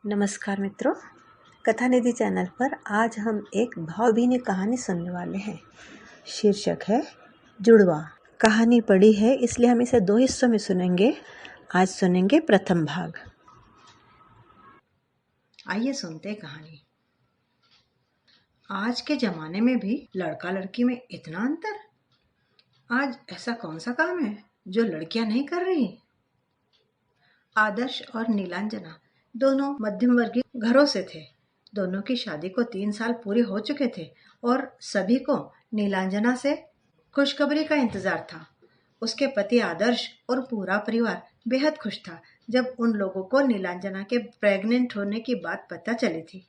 नमस्कार मित्रों, कथा निधि चैनल पर आज हम एक भावभीनी कहानी सुनने वाले हैं। शीर्षक है जुड़वा। कहानी बड़ी है इसलिए हम इसे 2 हिस्सों में सुनेंगे। आज सुनेंगे प्रथम भाग। आइए सुनते हैं कहानी। आज के जमाने में भी लड़का लड़की में इतना अंतर। आज ऐसा कौन सा काम है जो लड़कियां नहीं कर रही? आदर्श और नीलांजना दोनों मध्यम वर्गीय घरों से थे। दोनों की शादी को 3 साल पूरे हो चुके थे और सभी को नीलांजना से खुशखबरी का इंतजार था। उसके पति आदर्श और पूरा परिवार बेहद खुश था जब उन लोगों को नीलांजना के प्रेग्नेंट होने की बात पता चली थी।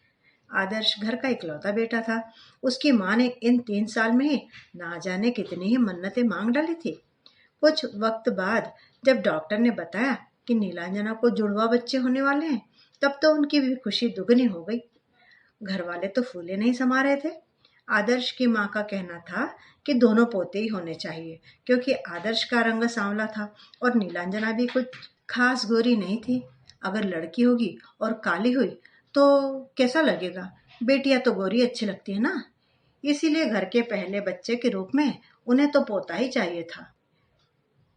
आदर्श घर का इकलौता बेटा था। उसकी माँ ने इन 3 साल में ही ना जाने कितनी ही मन्नतें मांग डाली थी। कुछ वक्त बाद जब डॉक्टर ने बताया कि नीलांजना को जुड़वा बच्चे होने वाले हैं, तब तो उनकी भी खुशी दुगनी हो गई। घर वाले तो फूले नहीं समा रहे थे। आदर्श की माँ का कहना था कि दोनों पोते ही होने चाहिए, क्योंकि आदर्श का रंग सांवला था और नीलांजना भी कुछ खास गोरी नहीं थी। अगर लड़की होगी और काली हुई तो कैसा लगेगा? बेटियां तो गोरी अच्छी लगती है ना। इसीलिए घर के पहले बच्चे के रूप में उन्हें तो पोता ही चाहिए था।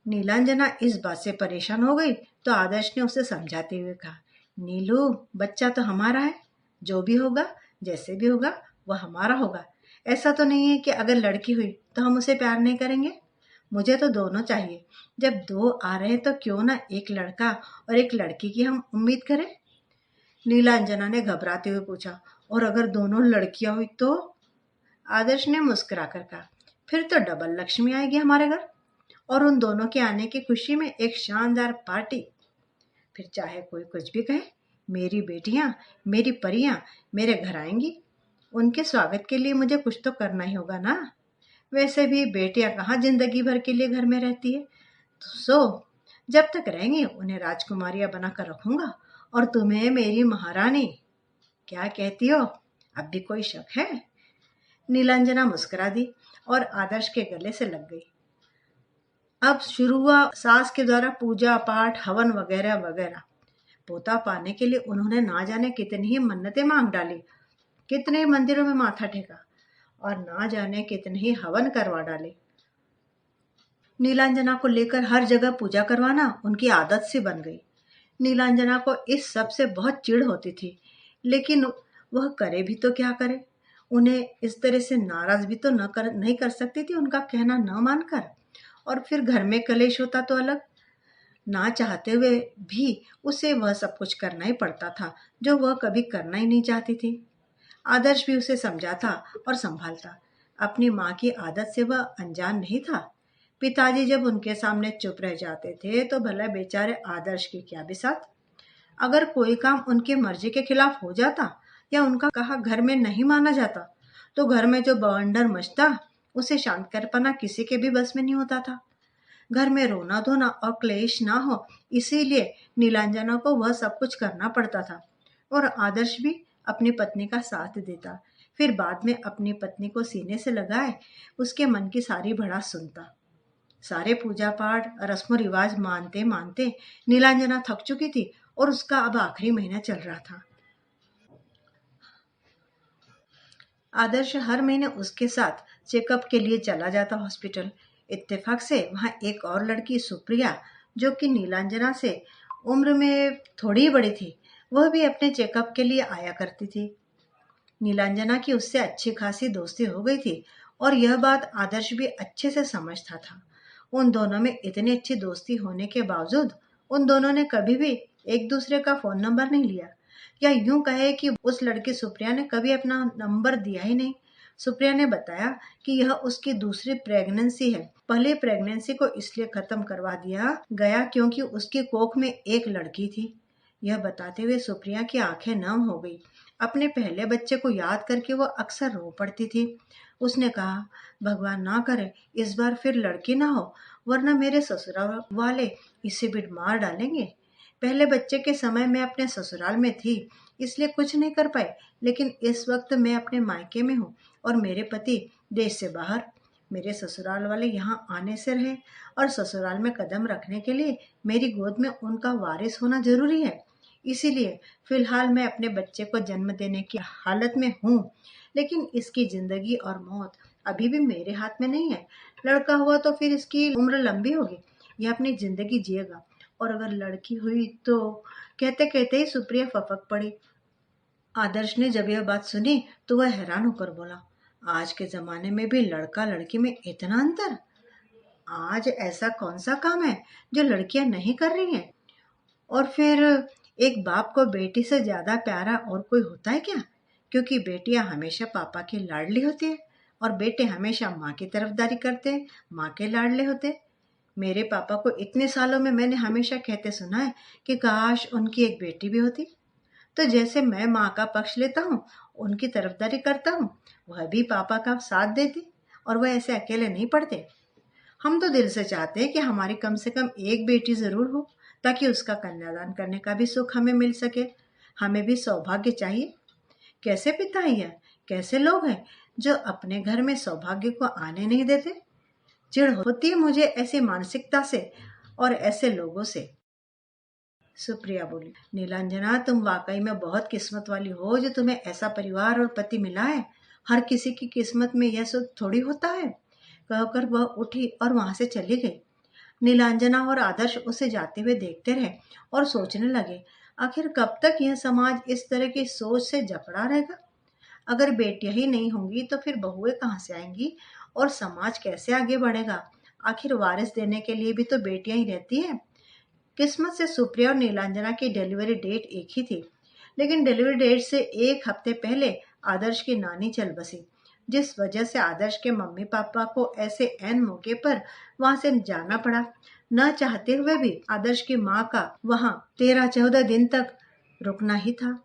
नीलांजना इस बात से परेशान हो गई तो आदर्श ने उसे समझाते हुए कहा, नीलू, बच्चा तो हमारा है। जो भी होगा, जैसे भी होगा, वह हमारा होगा। ऐसा तो नहीं है कि अगर लड़की हुई तो हम उसे प्यार नहीं करेंगे। मुझे तो दोनों चाहिए। जब 2 आ रहे तो क्यों ना एक लड़का और एक लड़की की हम उम्मीद करें। नीलांजना ने घबराते हुए पूछा, और अगर दोनों लड़कियां हुई तो? आदर्श ने मुस्कुराकर कहा, फिर तो डबल लक्ष्मी आएगी हमारे घर और उन दोनों के आने की खुशी में एक शानदार पार्टी। फिर चाहे कोई कुछ भी कहे, मेरी बेटियां, मेरी परियां मेरे घर आएंगी। उनके स्वागत के लिए मुझे कुछ तो करना ही होगा ना। वैसे भी बेटियां कहाँ जिंदगी भर के लिए घर में रहती है। तो जब तक रहेंगी उन्हें राजकुमारियां बनाकर रखूंगा और तुम्हें मेरी महारानी। क्या कहती हो? अब भी कोई शक है? नीलांजना मुस्कुरा दी और आदर्श के गले से लग गई। अब शुरू हुआ सास के द्वारा पूजा पाठ, हवन वगैरह वगैरह। पोता पाने के लिए उन्होंने ना जाने कितनी ही मन्नतें मांग डाली, कितने ही मंदिरों में माथा टेका और ना जाने कितने ही हवन करवा डाले। नीलांजना को लेकर हर जगह पूजा करवाना उनकी आदत सी बन गई। नीलांजना को इस सब से बहुत चिढ़ होती थी, लेकिन वह करे भी तो क्या करे। उन्हें इस तरह से नाराज भी तो नहीं कर सकती थी उनका कहना न मानकर। और फिर घर में कलेश होता तो अलग। ना चाहते हुए भी उसे वह सब कुछ करना ही पड़ता था जो वह कभी करना ही नहीं चाहती थी। आदर्श भी उसे समझाता और संभालता। अपनी माँ की आदत से वह अनजान नहीं था। पिताजी जब उनके सामने चुप रह जाते थे तो भला बेचारे आदर्श की क्या बिसात। अगर कोई काम उनके मर्जी के खिलाफ हो जाता या उनका कहा घर में नहीं माना जाता तो घर में जो बवंडर मचता, उसे शांत कर पाना किसी के भी बस में नहीं होता था। घर में रोना धोना और क्लेश ना हो, इसीलिए नीलांजना को वह सब कुछ करना पड़ता था और आदर्श भी अपनी पत्नी का साथ देता। फिर बाद में अपनी पत्नी को सीने से लगाए उसके मन की सारी भड़ास सुनता। सारे पूजा पाठ, रस्म रिवाज मानते मानते नीलांजना थक चुकी थी और उसका अब आखिरी महीना चल रहा था। आदर्श हर महीने उसके साथ चेकअप के लिए चला जाता हॉस्पिटल। इत्तेफाक से वहाँ एक और लड़की सुप्रिया, जो कि नीलांजना से उम्र में थोड़ी ही बड़ी थी, वह भी अपने चेकअप के लिए आया करती थी। नीलांजना की उससे अच्छी खासी दोस्ती हो गई थी और यह बात आदर्श भी अच्छे से समझता था। उन दोनों में इतनी अच्छी दोस्ती होने के बावजूद उन दोनों ने कभी भी एक दूसरे का फोन नंबर नहीं लिया, या यूं कहे कि उस लड़की सुप्रिया ने कभी अपना नंबर दिया ही नहीं। सुप्रिया ने बताया कि यह उसकी दूसरी प्रेगनेंसी है। पहले प्रेगनेंसी को इसलिए खत्म करवा दिया गया क्योंकि उसकी कोख में एक लड़की थी। यह बताते हुए सुप्रिया की आंखें नम हो गई। अपने पहले बच्चे को याद करके वो अक्सर रो पड़ती थी। उसने कहा, भगवान ना करे इस बार फिर लड़की ना हो, वरना मेरे ससुराल वाले इसे भी मार डालेंगे। पहले बच्चे के समय मैं अपने ससुराल में थी, इसलिए कुछ नहीं कर पाई, लेकिन इस वक्त मैं अपने मायके में हूँ और मेरे पति देश से बाहर। मेरे ससुराल वाले यहाँ आने से रहे और ससुराल में कदम रखने के लिए मेरी गोद में उनका वारिस होना जरूरी है। इसीलिए फिलहाल मैं अपने बच्चे को जन्म देने की हालत में हूँ, लेकिन इसकी जिंदगी और मौत अभी भी मेरे हाथ में नहीं है। लड़का हुआ तो फिर इसकी उम्र लंबी होगी, यह अपनी जिंदगी जिएगा, और अगर लड़की हुई तो। कहते कहते ही सुप्रिया फपक पड़ी। आदर्श ने जब यह बात सुनी तो वह हैरान होकर बोला, आज के जमाने में भी लड़का लड़की में इतना अंतर? आज ऐसा कौन सा काम है जो लड़कियां नहीं कर रही हैं? और फिर एक बाप को बेटी से ज्यादा प्यारा और कोई होता है क्या? क्योंकि बेटियां हमेशा पापा की लाडली होती है और बेटे हमेशा माँ की तरफदारी करते हैं, माँ के लाडले होते हैं। मेरे पापा को इतने सालों में मैंने हमेशा कहते सुना है कि काश उनकी एक बेटी भी होती। तो जैसे मैं माँ का पक्ष लेता हूँ, उनकी तरफदारी करता हूँ, वह भी पापा का साथ देती, और वह ऐसे अकेले नहीं पड़ते। हम तो दिल से चाहते हैं कि हमारी कम से कम एक बेटी जरूर हो, ताकि उसका कन्यादान करने का भी सुख हमें मिल सके। हमें भी सौभाग्य चाहिए। कैसे पिता हैं यह, कैसे लोग हैं जो अपने घर में सौभाग्य को आने नहीं देते। चिढ़ होती है मुझे ऐसी मानसिकता से और ऐसे लोगों से। सुप्रिया बोली, नीलांजना, तुम वाकई में बहुत किस्मत वाली हो जो तुम्हें ऐसा परिवार और पति मिला है। हर किसी की किस्मत में यह सुख थोड़ी होता है। कहकर वह उठी और वहां से चली गई। नीलांजना और आदर्श उसे जाते हुए देखते रहे और सोचने लगे, आखिर कब तक यह समाज इस तरह की सोच से जकड़ा रहेगा। अगर बेटियां ही नहीं होंगी तो फिर बहुएं कहाँ से आएंगी और समाज कैसे आगे बढ़ेगा। आखिर वारिस देने के लिए भी तो बेटियां ही रहती हैं। किस्मत से सुप्रिया और नीलांजना की डिलीवरी डेट एक ही थी, लेकिन डिलीवरी डेट से एक हफ्ते पहले आदर्श की नानी चल बसी, जिस वजह से आदर्श के मम्मी पापा को ऐसे ऐन मौके पर वहां से जाना पड़ा। न चाहते हुए भी आदर्श की माँ का वहां 13-14 दिन तक रुकना ही था।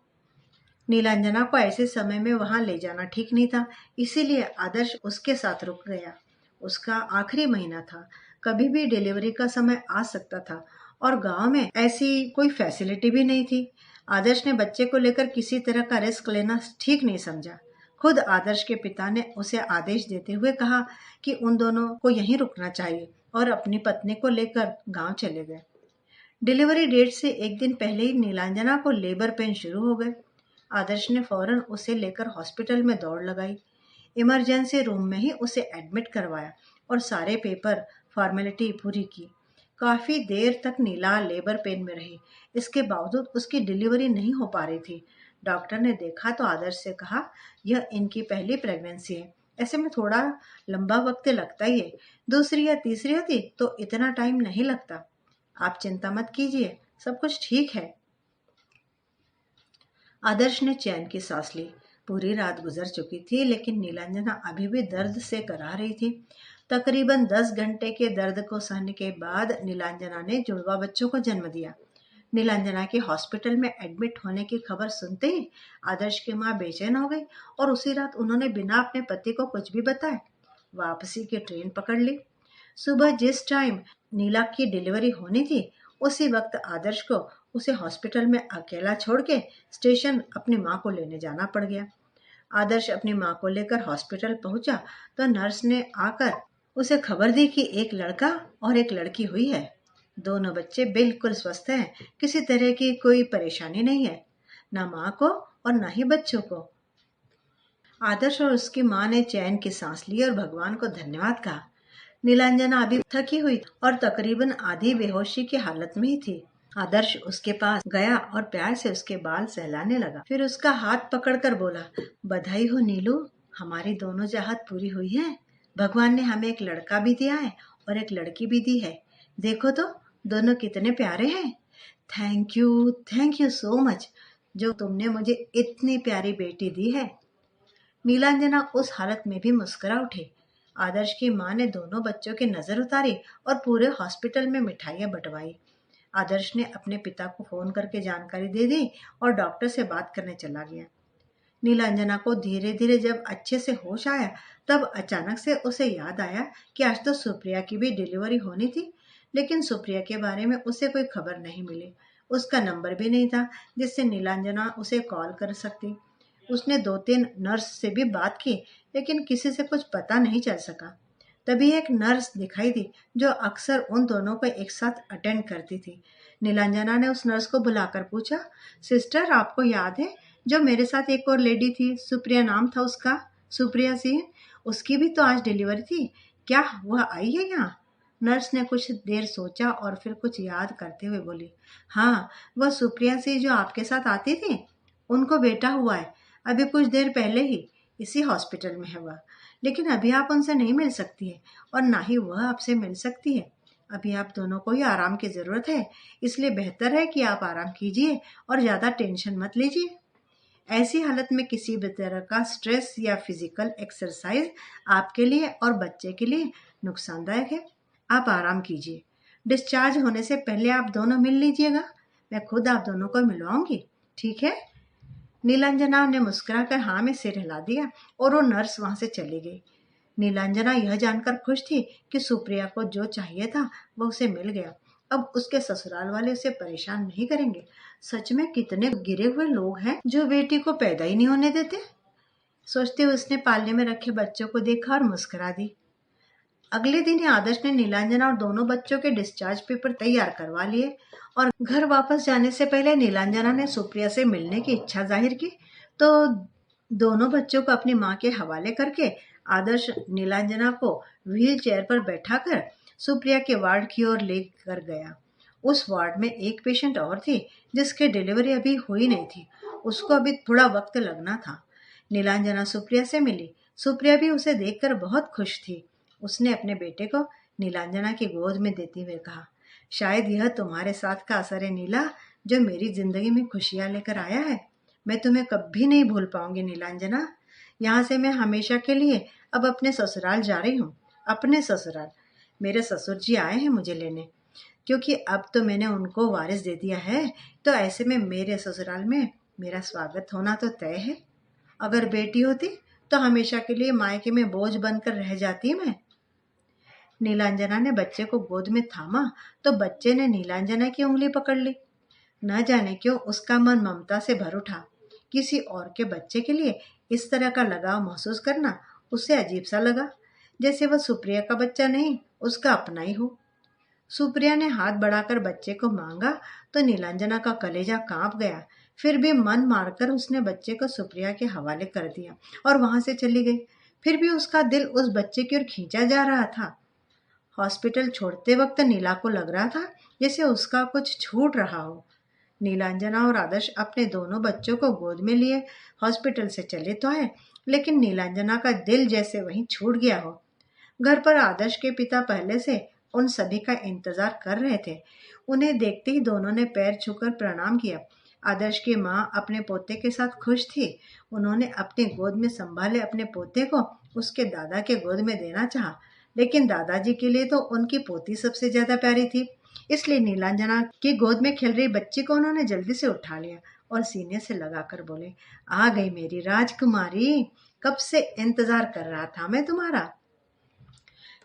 नीलांजना को ऐसे समय में वहां ले जाना ठीक नहीं था, इसीलिए आदर्श उसके साथ रुक गया। उसका आखिरी महीना था, कभी भी डिलीवरी का समय आ सकता था, और गांव में ऐसी कोई फैसिलिटी भी नहीं थी। आदर्श ने बच्चे को लेकर किसी तरह का रिस्क लेना ठीक नहीं समझा। खुद आदर्श के पिता ने उसे आदेश देते हुए कहा कि उन दोनों को यहीं रुकना चाहिए, और अपनी पत्नी को लेकर गांव चले गए। डिलीवरी डेट से एक दिन पहले ही नीलांजना को लेबर पेन शुरू हो गए। आदर्श ने फौरन उसे लेकर हॉस्पिटल में दौड़ लगाई। इमरजेंसी रूम में ही उसे एडमिट करवाया और सारे पेपर फॉर्मेलिटी पूरी की। काफी देर तक नीला लेबर पेन में रही। इसके बावजूद उसकी डिलीवरी नहीं हो पा रही थी। डॉक्टर ने देखा तो आदर्श से कहा, यह इनकी पहली प्रेगनेंसी है, ऐसे में थोड़ा लंबा वक्त लगता ही है। दूसरी या तीसरी होती तो इतना टाइम नहीं लगता। आप चिंता मत कीजिए, सब कुछ ठीक है। आदर्श ने चैन की सांस ली। पूरी रात गुजर चुकी थी, लेकिन नीलांजना अभी भी दर्द से करा रही थी। तकरीबन 10 घंटे के दर्द को सहने के बाद नीलांजना ने जुड़वा बच्चों को जन्म दिया। नीलांजना के हॉस्पिटल में एडमिट होने की खबर सुनते ही आदर्श की मां बेचैन हो गई, और उसी रात उन्होंने बिना अपने पति को कुछ भी बताए वापसी की ट्रेन पकड़ ली। सुबह जिस टाइम नीला की डिलीवरी होनी थी, उसी वक्त आदर्श को उसे हॉस्पिटल में अकेला छोड़ के स्टेशन अपनी माँ को लेने जाना पड़ गया। आदर्श अपनी माँ को लेकर हॉस्पिटल पहुंचा तो नर्स ने आकर उसे खबर दी कि एक लड़का और एक लड़की हुई है। दोनों बच्चे बिल्कुल स्वस्थ हैं, किसी तरह की कोई परेशानी नहीं है, ना माँ को और ना ही बच्चों को। आदर्श और उसकी माँ ने चैन की सांस ली और भगवान को धन्यवाद कहा। नीलांजना अभी थकी हुई और तकरीबन आधी बेहोशी की हालत में ही थी। आदर्श उसके पास गया और प्यार से उसके बाल सहलाने लगा। फिर उसका हाथ पकड़कर बोला, बधाई हो नीलू, हमारी दोनों चाहत पूरी हुई है। भगवान ने हमें एक लड़का भी दिया है और एक लड़की भी दी है। देखो तो दोनों कितने प्यारे हैं। थैंक यू सो मच जो तुमने मुझे इतनी प्यारी बेटी दी है। नीलांजना उस हालत में भी मुस्कुरा उठी। आदर्श की माँ ने दोनों बच्चों की नजर उतारी और पूरे हॉस्पिटल में मिठाइयाँ बंटवाई। आदर्श ने अपने पिता को फोन करके जानकारी दे दी और डॉक्टर से बात करने चला गया। नीलांजना को धीरे धीरे जब अच्छे से होश आया, तब अचानक से उसे याद आया कि आज तो सुप्रिया की भी डिलीवरी होनी थी, लेकिन सुप्रिया के बारे में उसे कोई खबर नहीं मिली। उसका नंबर भी नहीं था जिससे नीलांजना उसे कॉल कर सकती। उसने 2-3 नर्स से भी बात की, लेकिन किसी से कुछ पता नहीं चल सका। तभी एक नर्स दिखाई दी जो अक्सर उन दोनों को एक साथ अटेंड करती थी। नीलांजना ने उस नर्स को बुलाकर पूछा, सिस्टर आपको याद है जो मेरे साथ एक और लेडी थी, सुप्रिया नाम था उसका, सुप्रिया सिंह, उसकी भी तो आज डिलीवरी थी, क्या वह आई है यहाँ? नर्स ने कुछ देर सोचा और फिर कुछ याद करते हुए बोली, हाँ, वह सुप्रिया सिंह जो आपके साथ आती थी, उनको बेटा हुआ है, अभी कुछ देर पहले ही इसी हॉस्पिटल में है वह, लेकिन अभी आप उनसे नहीं मिल सकती है और ना ही वह आपसे मिल सकती है। अभी आप दोनों को ही आराम की ज़रूरत है, इसलिए बेहतर है कि आप आराम कीजिए और ज़्यादा टेंशन मत लीजिए। ऐसी हालत में किसी भी तरह का स्ट्रेस या फिजिकल एक्सरसाइज आपके लिए और बच्चे के लिए नुकसानदायक है। आप आराम कीजिए। डिस्चार्ज होने से पहले आप दोनों मिल लीजिएगा, मैं खुद आप दोनों को मिलवाऊंगी, ठीक है? नीलांजना ने मुस्कुराकर हाँ में सिर हिला दिया और वो नर्स वहां से चली गई। नीलांजना यह जानकर खुश थी कि सुप्रिया को जो चाहिए था वह उसे मिल गया। अब उसके ससुराल वाले उसे परेशान नहीं करेंगे। सच में कितने गिरे हुए लोग हैं जो बेटी को पैदा ही नहीं होने देते। सोचते हुए उसने पालने में रखे बच्चों को देखा और मुस्कुरा दी। अगले दिन ही आदर्श ने नीलांजना और दोनों बच्चों के डिस्चार्ज पेपर तैयार करवा लिए और घर वापस जाने से पहले नीलांजना ने सुप्रिया से मिलने की इच्छा जाहिर की, तो दोनों बच्चों को अपनी माँ के हवाले करके आदर्श नीलांजना को व्हील चेयर पर बैठाकर सुप्रिया के वार्ड की ओर लेकर गया। उस वार्ड में एक पेशेंट और थी जिसकी डिलीवरी अभी हुई नहीं थी, उसको अभी थोड़ा वक्त लगना था। नीलांजना सुप्रिया से मिली। सुप्रिया भी उसे देखकर बहुत खुश थी। उसने अपने बेटे को नीलांजना की गोद में देते हुए कहा, शायद यह तुम्हारे साथ का असर है नीला, जो मेरी जिंदगी में खुशियां लेकर आया है। मैं तुम्हें कभी नहीं भूल पाऊंगी नीलांजना। यहाँ से मैं हमेशा के लिए अब अपने ससुराल जा रही हूँ। अपने ससुराल। मेरे ससुर जी आए हैं मुझे लेने, क्योंकि अब तो मैंने उनको वारिस दे दिया है, तो ऐसे में मेरे ससुराल में मेरा स्वागत होना तो तय है। अगर बेटी होती तो हमेशा के लिए मायके में बोझ बनकर रह जाती मैं। नीलांजना ने बच्चे को गोद में थामा तो बच्चे ने नीलांजना की उंगली पकड़ ली। न जाने क्यों उसका मन ममता से भर उठा। किसी और के बच्चे के लिए इस तरह का लगाव महसूस करना उसे अजीब सा लगा, जैसे वह सुप्रिया का बच्चा नहीं, उसका अपना ही हो। सुप्रिया ने हाथ बढ़ाकर बच्चे को मांगा तो नीलांजना का कलेजा कांप गया। फिर भी मन मारकर उसने बच्चे को सुप्रिया के हवाले कर दिया और वहां से चली गई। फिर भी उसका दिल उस बच्चे की ओर खींचा जा रहा था। हॉस्पिटल छोड़ते वक्त नीला को लग रहा था जैसे उसका कुछ छूट रहा हो। नीलांजना और आदर्श अपने दोनों बच्चों को गोद में लिए हॉस्पिटल से चले तो आए, लेकिन नीलांजना का दिल जैसे वहीं छूट गया हो। घर पर आदर्श के पिता पहले से उन सभी का इंतजार कर रहे थे। उन्हें देखते ही दोनों ने पैर छूकर प्रणाम किया। आदर्श की माँ अपने पोते के साथ खुश थी। उन्होंने अपने गोद में संभाले अपने पोते को उसके दादा के गोद में देना चाहा, लेकिन दादाजी के लिए तो उनकी पोती सबसे ज्यादा प्यारी थी। इसलिए नीलांजना की गोद में खेल रही बच्ची को उन्होंने जल्दी से उठा लिया और सीने से लगाकर बोले, आ गई मेरी राजकुमारी, कब से इंतजार कर रहा था मैं तुम्हारा।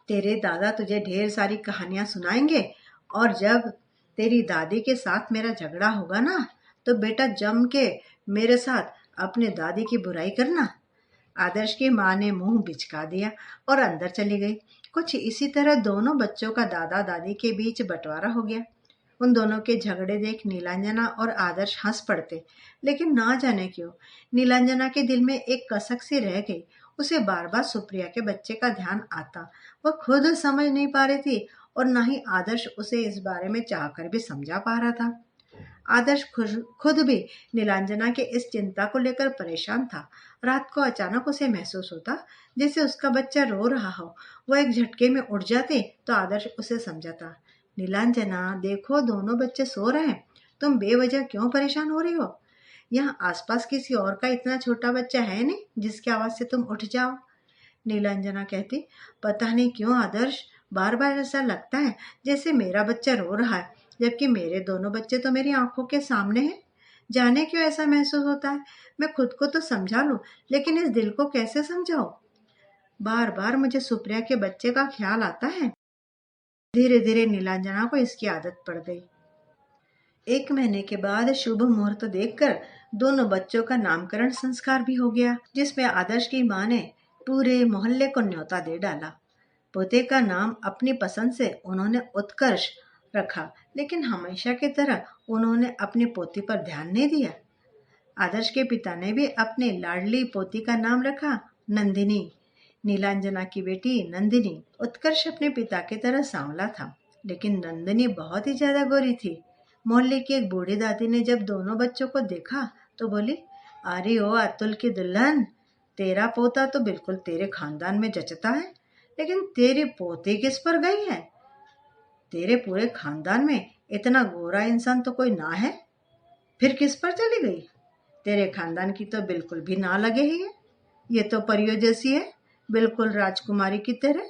तेरे दादा तुझे ढेर सारी कहानियां सुनाएंगे और जब तेरी दादी के साथ मेरा झगड़ा होगा ना, तो बेटा जम के मेरे साथ अपने दादी की बुराई करना। आदर्श की माँ ने मुंह बिचका दिया और अंदर चली गई। कुछ इसी तरह दोनों बच्चों का दादा दादी के बीच बंटवारा हो गया। उन दोनों के झगड़े देख नीलांजना और आदर्श हंस पड़ते, लेकिन ना जाने क्यों नीलांजना के दिल में एक कसक सी रह गई। उसे बार बार सुप्रिया के बच्चे का ध्यान आता। वह खुद समझ नहीं पा रही थी और न ही आदर्श उसे इस बारे में चाहकर भी समझा पा रहा था। आदर्श खुद भी नीलांजना के इस चिंता को लेकर परेशान था। रात को अचानक उसे महसूस होता जैसे उसका बच्चा रो रहा हो। वह एक झटके में उठ जाते तो आदर्श उसे समझाता, नीलांजना देखो दोनों बच्चे सो रहे हैं, तुम बेवजह क्यों परेशान हो रही हो? यहाँ आसपास किसी और का इतना छोटा बच्चा है नहीं जिसकी आवाज से तुम उठ जाओ। नीलांजना कहती, पता नहीं क्यों आदर्श, बार बार ऐसा लगता है जैसे मेरा बच्चा रो रहा है, जबकि मेरे दोनों बच्चे तो मेरी आंखों के सामने हैं। जाने क्यों ऐसा महसूस होता है। मैं खुद को तो समझा लूं, लेकिन इस दिल को कैसे समझाऊं। बार बार मुझे सुप्रिया के बच्चे का ख्याल आता है। धीरे धीरे नीलांजना को इसकी आदत पड़ गई। 1 महीने के बाद शुभ मुहूर्त देखकर दोनों बच्चों का नामकरण संस्कार भी हो गया, जिसमें आदर्श की माँ ने पूरे मोहल्ले को न्योता दे डाला। पोते का नाम अपनी पसंद से उन्होंने उत्कर्ष रखा, लेकिन हमेशा की तरह उन्होंने अपनी पोती पर ध्यान नहीं दिया। आदर्श के पिता ने भी अपने लाडली पोती का नाम रखा नंदिनी। नीलांजना की बेटी नंदिनी। उत्कर्ष अपने पिता की तरह सांवला था, लेकिन नंदिनी बहुत ही ज्यादा गोरी थी। मोहल्ले की एक बूढ़ी दादी ने जब दोनों बच्चों को देखा तो बोली, अरे ओ अतुल की दुल्हन, तेरा पोता तो बिल्कुल तेरे खानदान में जचता है, लेकिन तेरी पोती किस पर गई है? तेरे पूरे खानदान में इतना गोरा इंसान तो कोई ना है, फिर किस पर चली गई? तेरे खानदान की तो बिल्कुल भी ना लगे ही है। ये तो परियों जैसी है, बिल्कुल राजकुमारी की तरह।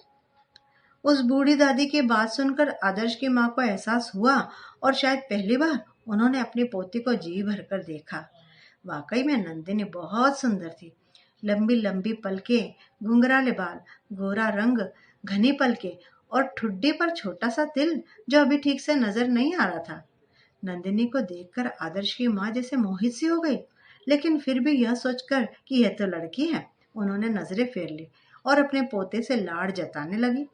उस बूढ़ी दादी की बात सुनकर आदर्श की माँ को एहसास हुआ और शायद पहली बार उन्होंने अपनी पोती को जी भरकर देखा। वाकई में नंदिनी बहुत सुंदर थी। लंबी लंबी पलकें, घुंघराले बाल, गोरा रंग, घनी पलकें और ठुड्डी पर छोटा सा तिल जो अभी ठीक से नजर नहीं आ रहा था। नंदिनी को देखकर आदर्श की माँ जैसे मोहित सी हो गई, लेकिन फिर भी यह सोचकर कि यह तो लड़की है, उन्होंने नजरें फेर ली और अपने पोते से लाड़ जताने लगी।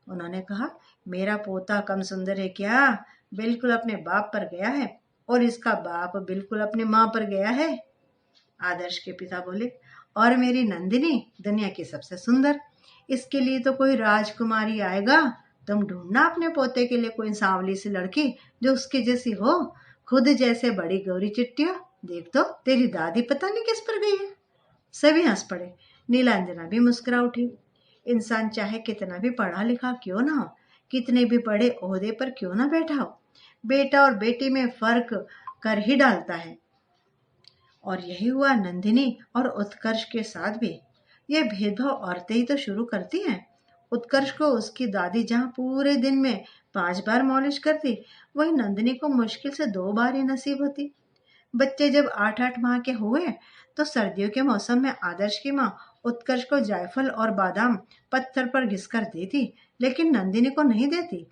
उन्होंने कहा, मेरा पोता कम सुंदर है क्या? बिल्कुल अपने बाप पर गया है, और इसका बाप बिल्कुल अपनी माँ पर गया है। आदर्श के पिता बोले, और मेरी नंदिनी दुनिया की सबसे सुंदर। इसके लिए तो कोई राजकुमारी आएगा। तुम ढूंढना अपने पोते के लिए कोई सांवली सी लड़की जो उसके जैसी हो, खुद जैसे बड़ी गौरी चिट्टी हो। देख तो तेरी दादी पता नहीं किस पर गई है। सभी हंस पड़े। नीलांजना भी मुस्कुरा उठी। इंसान चाहे कितना भी पढ़ा लिखा क्यों ना हो, कितने भी बड़े ओहदे पर क्यों ना बैठा हो, बेटा और बेटी में फर्क कर ही डालता है। और यही हुआ नंदिनी और उत्कर्ष के साथ भी। ये भेदभाव औरतें ही तो शुरू करती हैं। उत्कर्ष को उसकी दादी जहाँ पूरे दिन में 5 बार मालिश करती, वही नंदिनी को मुश्किल से 2 बार ही नसीब होती। बच्चे जब 8-8 माह के हुए तो सर्दियों के मौसम में आदर्श की माँ उत्कर्ष को जायफल और बादाम पत्थर पर घिसकर देती, लेकिन नंदिनी को नहीं देती।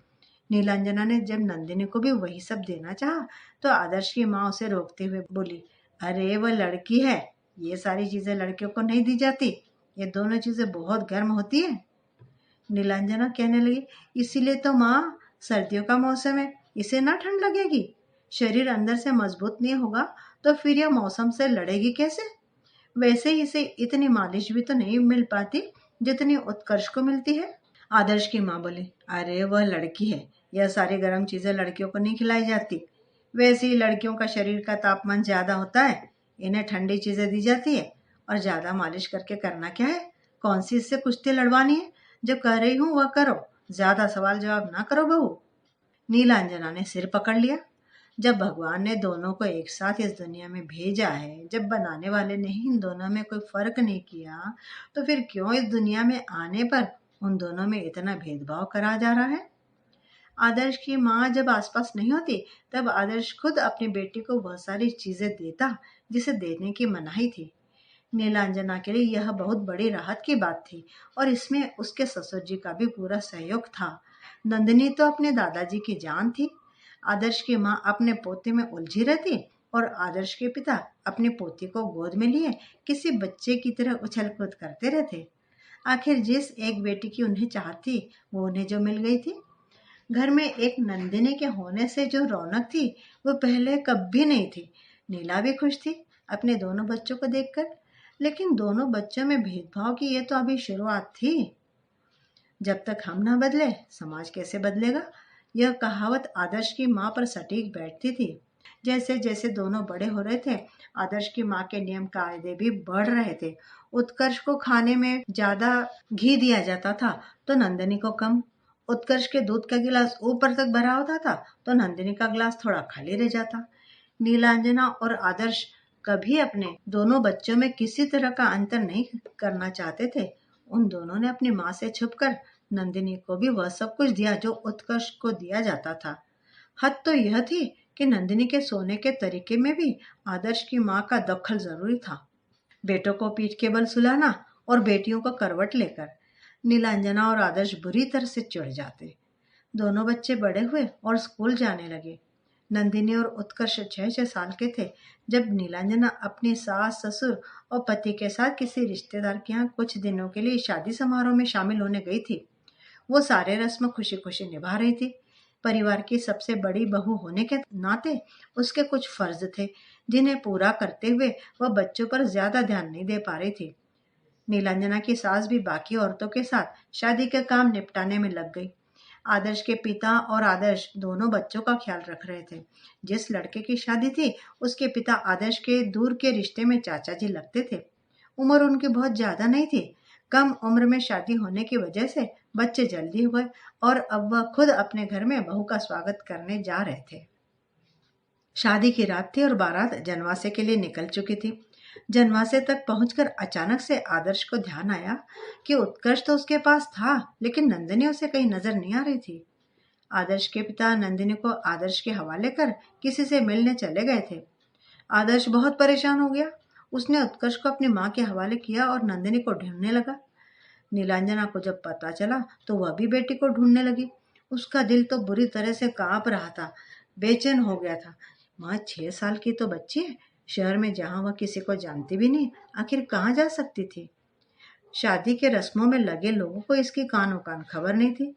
नीलांजना ने जब नंदिनी को भी वही सब देना चाहा तो आदर्श की माँ उसे रोकते हुए बोली, अरे वह लड़की है, ये सारी चीजें लड़कियों को नहीं दी जाती, ये दोनों चीजें बहुत गर्म होती है। नीलांजना कहने लगी, इसीलिए तो माँ सर्दियों का मौसम है, इसे ना ठंड लगेगी। शरीर अंदर से मजबूत नहीं होगा तो फिर यह मौसम से लड़ेगी कैसे? वैसे ही इसे इतनी मालिश भी तो नहीं मिल पाती जितनी उत्कर्ष को मिलती है। आदर्श की माँ बोली, अरे वह लड़की है, यह सारी गर्म चीजें लड़कियों को नहीं खिलाई जाती। वैसे ही लड़कियों का शरीर का तापमान ज्यादा होता है, इन्हें ठंडी चीजें दी जाती है। और ज्यादा मालिश करके करना क्या है? कौन सी इससे कुश्ती लड़वानी है? जो कह रही हूँ वह करो, ज्यादा सवाल जवाब ना करो बहू। नीलांजना ने सिर पकड़ लिया। जब भगवान ने दोनों को एक साथ इस दुनिया में भेजा है, जब बनाने वाले ने ही इन दोनों में कोई फर्क नहीं किया, तो फिर क्यों इस दुनिया में आने पर उन दोनों में इतना भेदभाव करा जा रहा है? आदर्श की माँ जब आसपास नहीं होती तब आदर्श खुद अपनी बेटी को वह सारी चीजें देता जिसे देने की मनाही थी। नीलांजना के लिए यह बहुत बड़ी राहत की बात थी, और इसमें उसके ससुर जी का भी पूरा सहयोग था। नंदिनी तो अपने दादाजी की जान थी। आदर्श की माँ अपने पोते में उलझी रहती और आदर्श के पिता अपनी पोती को गोद में लिए किसी बच्चे की तरह उछल कूद करते रहते। आखिर जिस एक बेटी की उन्हें चाहत थी वो उन्हें जो मिल गई थी। घर में एक नंदिनी के होने से जो रौनक थी वो पहले कभी नहीं थी। नीला भी खुश थी अपने दोनों बच्चों को देखकर, लेकिन दोनों बच्चों में भेदभाव की ये तो अभी शुरुआत थी। जब तक हम ना बदले समाज कैसे बदलेगा? यह कहावत आदर्श की माँ पर सटीक बैठती थी। जैसे जैसे दोनों बड़े हो रहे थे, आदर्श की माँ के नियम कायदे भी बढ़ रहे थे। उत्कर्ष को खाने में ज्यादा घी दिया जाता था तो नंदिनी को कम। उत्कर्ष के दूध का गिलास ऊपर तक भरा होता था तो नंदिनी का गिलास थोड़ा खाली रह जाता। नीलांजना और आदर्श कभी अपने दोनों बच्चों में किसी तरह का अंतर नहीं करना चाहते थे। उन दोनों ने अपनी माँ से छुपकर नंदिनी को भी वह सब कुछ दिया जो उत्कर्ष को दिया जाता था। हद तो यह थी कि नंदिनी के सोने के तरीके में भी आदर्श की माँ का दखल जरूरी था। बेटों को पीठ के बल सुलाना और बेटियों को करवट लेकर। नीलांजना और आदर्श बुरी तरह से चिढ़ जाते। दोनों बच्चे बड़े हुए और स्कूल जाने लगे। नंदिनी और उत्कर्ष 6-6 साल के थे जब नीलांजना अपनी सास ससुर और पति के साथ किसी रिश्तेदार के यहाँ कुछ दिनों के लिए शादी समारोह में शामिल होने गई थी। वो सारे रस्म खुशी खुशी निभा रही थी। परिवार की सबसे बड़ी बहू होने के नाते उसके कुछ फर्ज थे जिन्हें पूरा करते हुए वह बच्चों पर ज्यादा ध्यान नहीं दे पा रही थी। नीलांजना की सास भी बाकी औरतों के साथ शादी के काम निपटाने में लग गई। आदर्श के पिता और आदर्श दोनों बच्चों का ख्याल रख रहे थे। जिस लड़के की शादी थी उसके पिता आदर्श के दूर के रिश्ते में चाचा जी लगते थे। उम्र उनकी बहुत ज्यादा नहीं थी। कम उम्र में शादी होने की वजह से बच्चे जल्दी हो गए और अब वह खुद अपने घर में बहू का स्वागत करने जा रहे थे। शादी की रात थी और बारात जनवासे के लिए निकल चुकी थी। जनवासे तक पहुंचकर अचानक से आदर्श को ध्यान आया कि उत्कर्ष तो उसके पास था, लेकिन नंदिनी उसे कहीं नजर नहीं आ रही थी। आदर्श के पिता नंदिनी को आदर्श के हवाले कर किसी से मिलने चले गए थे। आदर्श बहुत परेशान हो गया। उसने उत्कर्ष को अपनी माँ के हवाले किया और नंदिनी को ढूंढने लगा। नीलांजना को जब पता चला तो वह भी बेटी को ढूंढने लगी। उसका दिल तो बुरी तरह से कांप रहा था, बेचैन हो गया था। वह 6 साल की तो बच्ची है, शहर में जहाँ वह किसी को जानती भी नहीं, आखिर कहाँ जा सकती थी। शादी के रस्मों में लगे लोगों को इसकी कानो कान खबर नहीं थी।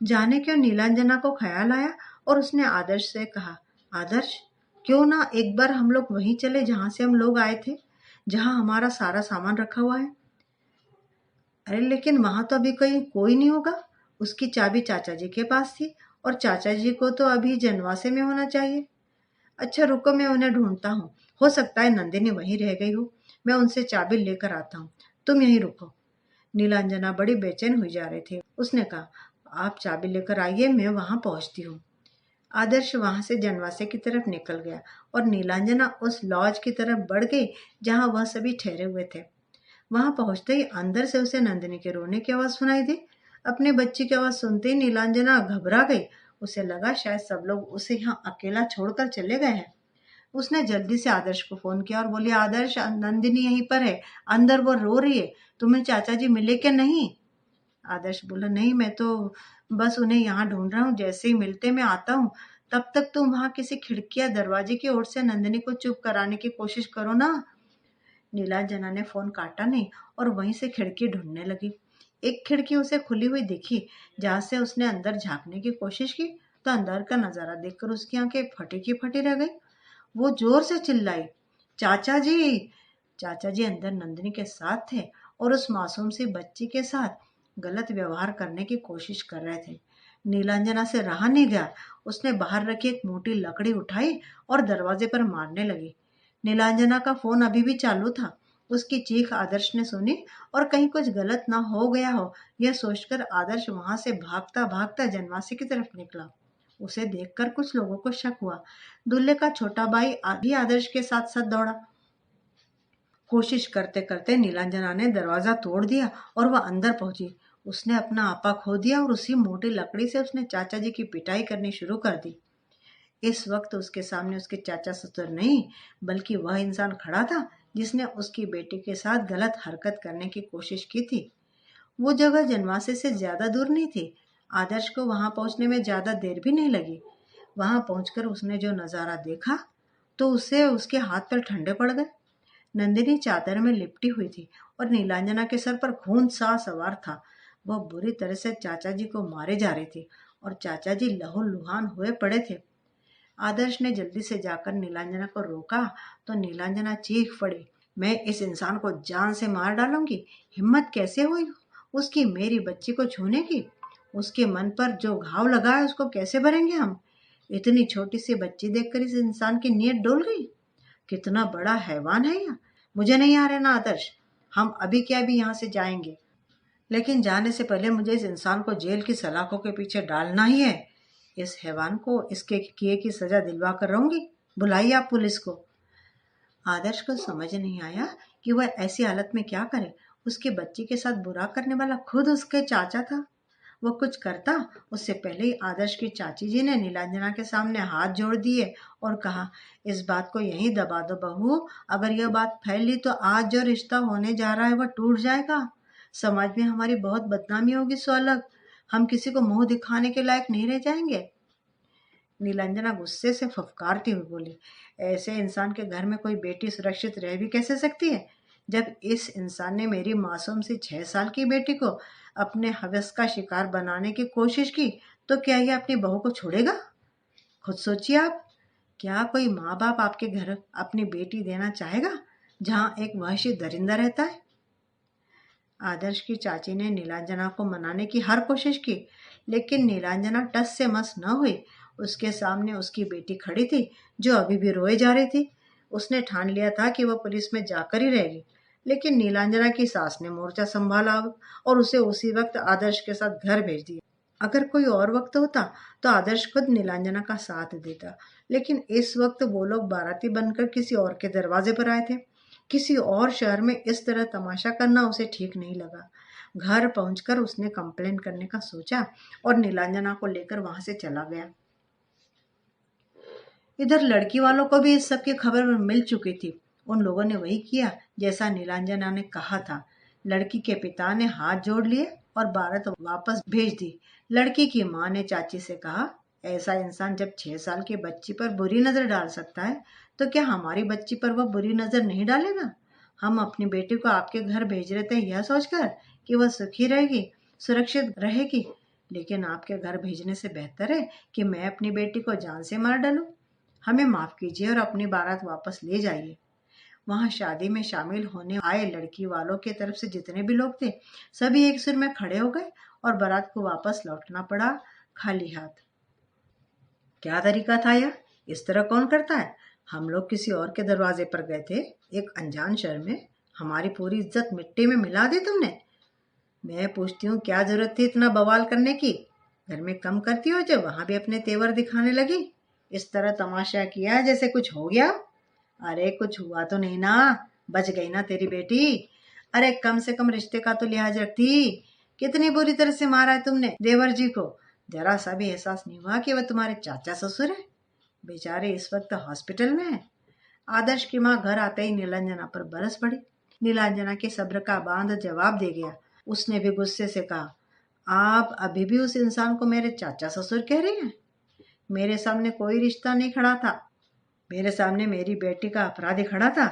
जाने क्यों नीलांजना को ख्याल आया और उसने आदर्श से कहा, आदर्श क्यों ना एक बार हम लोग वहीं चले जहां से हम लोग आए थे, जहां हमारा सारा सामान रखा हुआ है। अरे लेकिन वहां तो अभी कहीं कोई नहीं होगा। उसकी चाबी चाचा जी के पास थी और चाचा जी को तो अभी जनवासे में होना चाहिए। अच्छा रुको, मैं उन्हें ढूंढता हूँ। हो सकता है नंदिनी वहीं रह गई हो। मैं उनसे चाबी लेकर आता हूँ, तुम यहीं रुको। नीलांजना बड़ी बेचैन हुई जा रही थी। उसने कहा, आप चाबी लेकर आइए, मैं वहां पहुंचती हूँ। आदर्श वहां से जनवासे की तरफ निकल गया और नीलांजना उस लॉज की तरफ बढ़ गई जहां वह सभी ठहरे हुए थे। वहां पहुंचते ही अंदर से उसे नंदिनी के रोने की आवाज सुनाई दी। अपने बच्ची की आवाज सुनते ही नीलांजना घबरा गई। उसे लगा शायद सब लोग उसे यहाँ अकेला छोड़कर चले गए हैं। उसने जल्दी से आदर्श को फोन किया और बोली, आदर्श नंदिनी यहीं पर है, अंदर वो रो रही है, तुम्हें चाचा जी मिले क्या नहीं। आदर्श बोला, नहीं मैं तो बस उन्हें यहाँ ढूंढ रहा हूँ, जैसे ही मिलते मैं आता हूँ। तब तक तुम वहां किसी खिड़की या दरवाजे की ओर से नंदिनी को चुप कराने की कोशिश करो ना। नीलांजना ने फोन काटा नहीं और वहीं से खिड़की ढूंढने लगी। एक खिड़की उसे खुली हुई दिखी जहां से उसने अंदर झांकने की कोशिश की तो अंदर का नजारा देखकर उसकी आंखें फटी की फटी रह गई। वो जोर से चिल्लाई, चाचा जी। चाचा जी अंदर नंदिनी के साथ थे और उस मासूम सी बच्ची के साथ गलत व्यवहार करने की कोशिश कर रहे थे। नीलांजना से रहा नहीं गया। उसने बाहर रखी एक मोटी लकड़ी उठाई और दरवाजे पर मारने लगी। नीलांजना का फोन अभी भी चालू था। उसकी चीख आदर्श ने सुनी और कहीं कुछ गलत ना हो गया हो, यह सोचकर आदर्श वहां से भागता भागता जनवासी की तरफ निकला। उसे देखकर कुछ लोगों को शक हुआ। दूल्हे का छोटा भाई भी आदर्श के साथ साथ दौड़ा। कोशिश करते करते नीलांजना ने दरवाजा तोड़ दिया और वह अंदर पहुंची। उसने अपना आपा खो दिया और उसी मोटी लकड़ी से उसने चाचा जी की पिटाई करनी शुरू कर दी। इस वक्त उसके सामने उसके चाचा ससुर नहीं, बल्कि वह इंसान खड़ा था जिसने उसकी बेटी के साथ गलत हरकत करने की कोशिश की थी। वो जगह जनवासे से ज्यादा दूर नहीं थी। आदर्श को वहां पहुंचने में ज्यादा देर भी नहीं लगी। वहां पहुंचकर उसने जो नजारा देखा तो उसे उसके हाथ पैर ठंडे पड़ गए। नंदिनी चादर में लिपटी हुई थी और नीलांजना के सर पर खून सा सवार था। वह बुरी तरह से चाचा जी को मारे जा रही थी और चाचा जी लहूलुहान हुए पड़े थे। आदर्श ने जल्दी से जाकर नीलांजना को रोका तो नीलांजना चीख पड़ी, मैं इस इंसान को जान से मार डालूंगी। हिम्मत कैसे हुई उसकी मेरी बच्ची को छूने की। उसके मन पर जो घाव लगा है उसको कैसे भरेंगे हम। इतनी छोटी सी बच्ची देखकर इस इंसान की नीयत डोल गई। कितना बड़ा हैवान है यह। मुझे नहीं आ रहा ना आदर्श, हम अभी क्या अभी यहाँ से जाएंगे, लेकिन जाने से पहले मुझे इस इंसान को जेल की सलाखों के पीछे डालना ही है। इस हैवान को इसके किए की सजा दिलवा कर रहूंगी। बुलाइए आप पुलिस को। आदर्श को समझ नहीं आया कि वह ऐसी हालत में क्या करे। उसके बच्चे के साथ बुरा करने वाला खुद उसके चाचा था। वह कुछ करता उससे पहले ही आदर्श की चाची जी ने नीलांजना के सामने हाथ जोड़ दिए और कहा, इस बात को यहीं दबा दो बहू। अगर यह बात फैली तो आज जो रिश्ता होने जा रहा है वह टूट जाएगा। समाज में हमारी बहुत बदनामी होगी। सो अलग हम किसी को मुंह दिखाने के लायक नहीं रह जाएंगे। नीलांजना गुस्से से फफकारती हुई बोली, ऐसे इंसान के घर में कोई बेटी सुरक्षित रह भी कैसे सकती है। जब इस इंसान ने मेरी मासूम सी 6 साल की बेटी को अपने हवस का शिकार बनाने की कोशिश की तो क्या ये अपनी बहू को छोड़ेगा? खुद सोचिए आप, क्या कोई माँ बाप आपके घर अपनी बेटी देना चाहेगा जहाँ एक वहशी दरिंदा रहता है? आदर्श की चाची ने नीलांजना को मनाने की हर कोशिश की, लेकिन नीलांजना टस से मस न हुई। उसके सामने उसकी बेटी खड़ी थी, जो अभी भी रोए जा रही थी। उसने ठान लिया था कि वह पुलिस में जाकर ही रहेगी, लेकिन नीलांजना की सास ने मोर्चा संभाला और उसे उसी वक्त आदर्श के साथ घर भेज दिया। अगर कोई और वक्त होता तो आदर्श खुद नीलांजना का साथ देता, लेकिन इस वक्त वो लोग बाराती बनकर किसी और के दरवाजे पर आए थे। किसी और शहर में इस तरह तमाशा करना उसे ठीक नहीं लगा। घर पहुंचकर उसने कंप्लेन करने का सोचा और नीलांजना को लेकर वहां से चला गया। इधर लड़की वालों को भी इस सब की खबर मिल चुकी थी। उन लोगों ने वही किया जैसा नीलांजना ने कहा था। लड़की के पिता ने हाथ जोड़ लिए और बारात वापस भेज दी। लड़की की माँ ने चाची से कहा, ऐसा इंसान जब 6 साल की बच्ची पर बुरी नजर डाल सकता है, तो क्या हमारी बच्ची पर वह बुरी नजर नहीं डालेगा? हम अपनी बेटी को आपके घर भेज रहे थे यह सोचकर कि वह सुखी रहेगी, सुरक्षित रहेगी, लेकिन आपके घर भेजने से बेहतर है कि मैं अपनी बेटी को जान से मार डालूं। हमें माफ कीजिए और अपनी बारात वापस ले जाइए। वहां शादी में शामिल होने आए लड़की वालों की तरफ से जितने भी लोग थे, सभी एक सुर में खड़े हो गए और बारात को वापस लौटना पड़ा खाली हाथ। क्या तरीका था यह? इस तरह कौन करता है? हम लोग किसी और के दरवाजे पर गए थे, एक अनजान शहर में। हमारी पूरी इज्जत मिट्टी में मिला दी तुमने। मैं पूछती हूँ, क्या जरूरत थी इतना बवाल करने की? घर में कम करती हो जब वहां भी अपने तेवर दिखाने लगी। इस तरह तमाशा किया जैसे कुछ हो गया। अरे कुछ हुआ तो नहीं ना, बच गई ना तेरी बेटी। अरे कम से कम रिश्ते का तो लिहाज रखती। कितनी बुरी तरह से मारा है तुमने देवर जी को। जरा सा भी एहसास नहीं हुआ कि वह तुम्हारे चाचा ससुर है। बेचारे इस वक्त हॉस्पिटल में है। आदर्श की माँ घर आते ही नीलांजना पर बरस पड़ी। नीलांजना के सब्र का बांध जवाब दे गया। उसने भी गुस्से से कहा, आप अभी भी उस इंसान को मेरे चाचा ससुर कह रही हैं? मेरे सामने कोई रिश्ता नहीं खड़ा था। मेरे सामने मेरी बेटी का अपराधी खड़ा था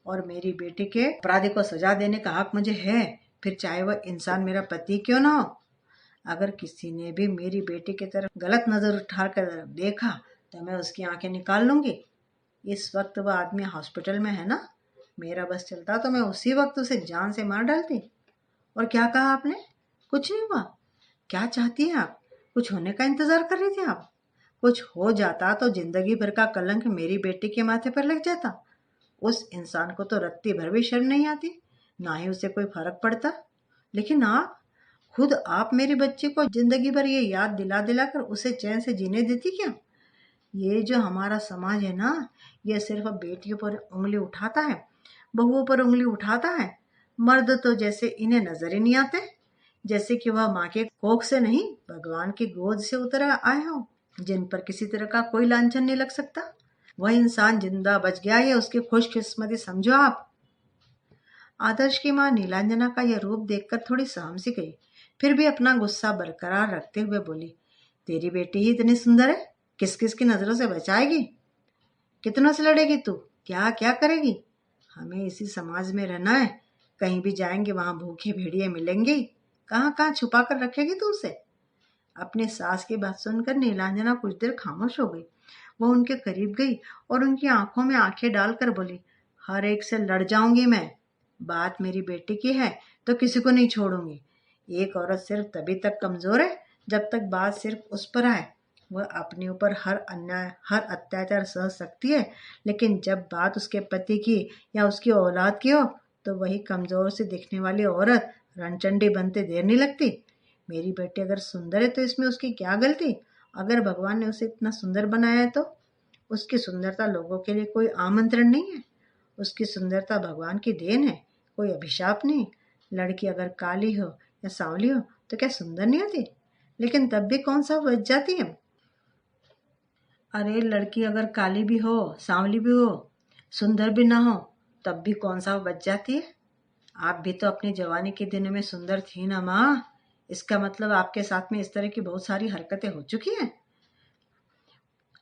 और मेरी बेटी के अपराधी को सजा देने का हक मुझे है, फिर चाहे वह इंसान मेरा पति क्यों ना हो। अगर किसी ने भी मेरी बेटी की तरफ गलत नजर उठाकर देखा तो मैं उसकी आंखें निकाल लूंगी। इस वक्त वह आदमी हॉस्पिटल में है ना। मेरा बस चलता तो मैं उसी वक्त उसे जान से मार डालती। और क्या कहा आपने? कुछ नहीं हुआ? क्या चाहती हैं आप? कुछ होने का इंतजार कर रही थी आप? कुछ हो जाता तो जिंदगी भर का कलंक मेरी बेटी के माथे पर लग जाता। उस इंसान को तो रत्ती भर भी शर्म नहीं आती, ना ही उसे कोई फर्क पड़ता। लेकिन आप, खुद आप मेरी बच्ची को जिंदगी भर ये याद दिला दिला कर उसे चैन से जीने देती क्या? ये जो हमारा समाज है ना, ये सिर्फ बेटियों पर उंगली उठाता है, बहुओं पर उंगली उठाता है। मर्द तो जैसे इन्हें नजर ही नहीं आते, जैसे कि वह माँ के कोख से नहीं, भगवान की गोद से उतर आए हो, जिन पर किसी तरह का कोई लांछन नहीं लग सकता। वह इंसान जिंदा बच गया, ये उसकी खुशकिस्मती समझो आप। आदर्श की माँ नीलांजना का यह रूप देखकर थोड़ी सहम सी गई, फिर भी अपना गुस्सा बरकरार रखते हुए बोली, तेरी बेटी ही इतनी सुंदर है, किस किस की नजरों से बचाएगी? कितनों से लड़ेगी तू? क्या क्या करेगी? हमें इसी समाज में रहना है। कहीं भी जाएंगे वहां भूखे भेड़िए मिलेंगे। कहाँ कहाँ छुपा कर रखेगी तू उसे? अपनी सास की बात सुनकर नीलांजना कुछ देर खामोश हो गई। वह उनके करीब गई और उनकी आंखों में आंखें डालकर बोली, हर एक से लड़ जाऊंगी मैं। बात मेरी बेटी की है तो किसी को नहीं छोड़ूंगी। एक औरत सिर्फ तभी तक कमजोर है जब तक बात सिर्फ उस पर आए। वह अपने ऊपर हर अन्याय, हर अत्याचार सह सकती है, लेकिन जब बात उसके पति की या उसकी औलाद की हो तो वही कमजोर से दिखने वाली औरत रणचंडी बनते देर नहीं लगती। मेरी बेटी अगर सुंदर है तो इसमें उसकी क्या गलती? अगर भगवान ने उसे इतना सुंदर बनाया है तो उसकी सुंदरता लोगों के लिए कोई आमंत्रण नहीं है। उसकी सुंदरता भगवान की देन है, कोई अभिशाप नहीं। लड़की अगर काली हो या सांवली हो तो क्या सुंदर नहीं होती? लेकिन तब भी कौन सा बच जाती है। अरे लड़की अगर काली भी हो, सांवली भी हो, सुंदर भी ना हो, तब भी कौन सा बच जाती है। आप भी तो अपनी जवानी के दिनों में सुंदर थी ना माँ। इसका मतलब आपके साथ में इस तरह की बहुत सारी हरकतें हो चुकी हैं।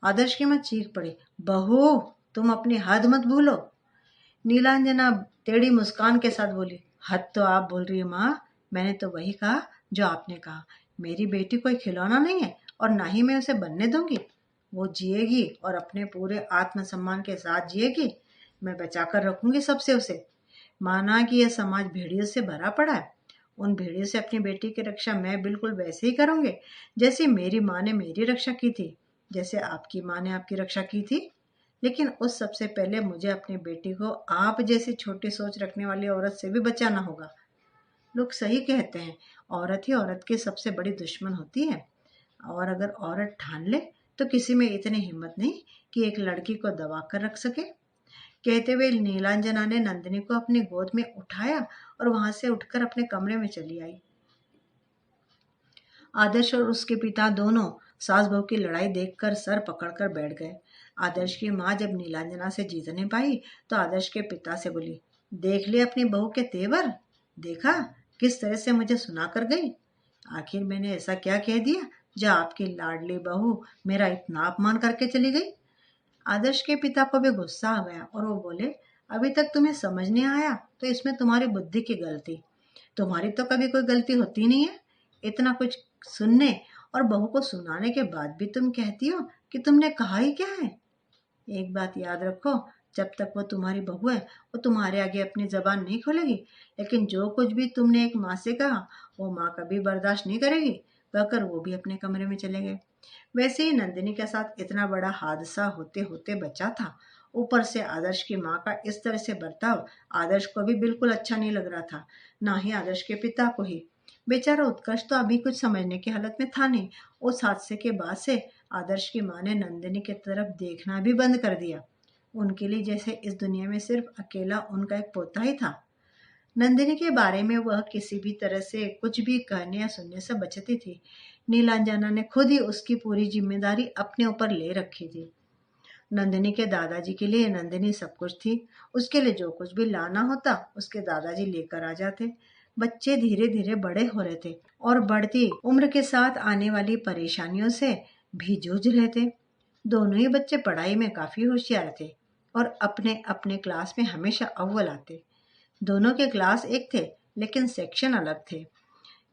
आदर्श की माँ चीख पड़ी, बहू तुम अपनी हद मत भूलो। नीलांजना टेढ़ी मुस्कान के साथ बोली, हद तो आप बोल रही है माँ, मैंने तो वही कहा जो आपने कहा। मेरी बेटी कोई खिलौना नहीं है और ना ही मैं उसे बनने दूंगी। वो जिएगी और अपने पूरे आत्मसम्मान के साथ जिएगी। मैं बचाकर रखूंगी सबसे उसे। माना कि यह समाज भेड़ियों से भरा पड़ा है, उन भेड़ियों से अपनी बेटी की रक्षा मैं बिल्कुल वैसे ही करूंगी जैसे मेरी माँ ने मेरी रक्षा की थी, जैसे आपकी माँ ने आपकी रक्षा की थी। लेकिन उस सबसे पहले मुझे अपनी बेटी को आप जैसी छोटी सोच रखने वाली औरत से भी बचाना होगा। लोग सही कहते हैं, औरत ही औरत की सबसे बड़ी दुश्मन होती है। और अगर औरत ठान ले तो किसी में इतनी हिम्मत नहीं कि एक लड़की को दबा कर रख सके। कहते हुए नीलांजना ने नंदिनी को अपनी गोद में उठाया और वहां से उठकर अपने कमरे में चली आई। आदर्श और उसके पिता दोनों सास बहू की लड़ाई देखकर सर पकड़कर बैठ गए। आदर्श की माँ जब नीलांजना से जीत नहीं पाई तो आदर्श के पिता से बोली, देख ले अपनी बहू के तेवर, देखा किस तरह से मुझे सुना कर गई। आखिर मैंने ऐसा क्या कह दिया जो आपकी लाडली बहू मेरा इतना अपमान करके चली गई। आदर्श के पिता को भी गुस्सा आ गया और वो बोले, अभी तक तुम्हें समझ नहीं आया तो इसमें तुम्हारी बुद्धि की गलती। तुम्हारी तो कभी कोई गलती होती नहीं है। इतना कुछ सुनने और बहू को सुनाने के बाद भी तुम कहती हो कि तुमने कहा ही क्या है। एक बात याद रखो, जब तक वो तुम्हारी बहू है वो तुम्हारे आगे अपनी जबान नहीं खोलेगी, लेकिन जो कुछ भी तुमने एक माँ से कहा वो माँ कभी बर्दाश्त नहीं करेगी। कहकर वो भी अपने कमरे में चले गए। वैसे ही नंदिनी के साथ इतना बड़ा हादसा होते होते बचा था। ऊपर से आदर्श की माँ का इस तरह से बर्ताव आदर्श को भी बिल्कुल अच्छा नहीं लग रहा था, ना ही आदर्श के पिता को ही। बेचारा उत्कर्ष तो अभी कुछ समझने की हालत में था नहीं। उस हादसे के बाद से आदर्श की माँ ने नंदिनी की तरफ देखना भी बंद कर दिया। उनके लिए जैसे इस दुनिया में सिर्फ अकेला उनका एक पोता ही था। नंदिनी के बारे में वह किसी भी तरह से कुछ भी कहने या सुनने से बचती थी। नीलांजना ने खुद ही उसकी पूरी जिम्मेदारी अपने ऊपर ले रखी थी। नंदिनी के दादाजी के लिए नंदिनी सब कुछ थी। उसके लिए जो कुछ भी लाना होता उसके दादाजी लेकर आ जाते। बच्चे धीरे धीरे बड़े हो रहे थे और बढ़ती उम्र के साथ आने वाली परेशानियों से भी जूझ रहे थे। दोनों ही बच्चे पढ़ाई में काफी होशियार थे और अपने अपने क्लास में हमेशा अव्वल आते। दोनों के क्लास एक थे लेकिन सेक्शन अलग थे।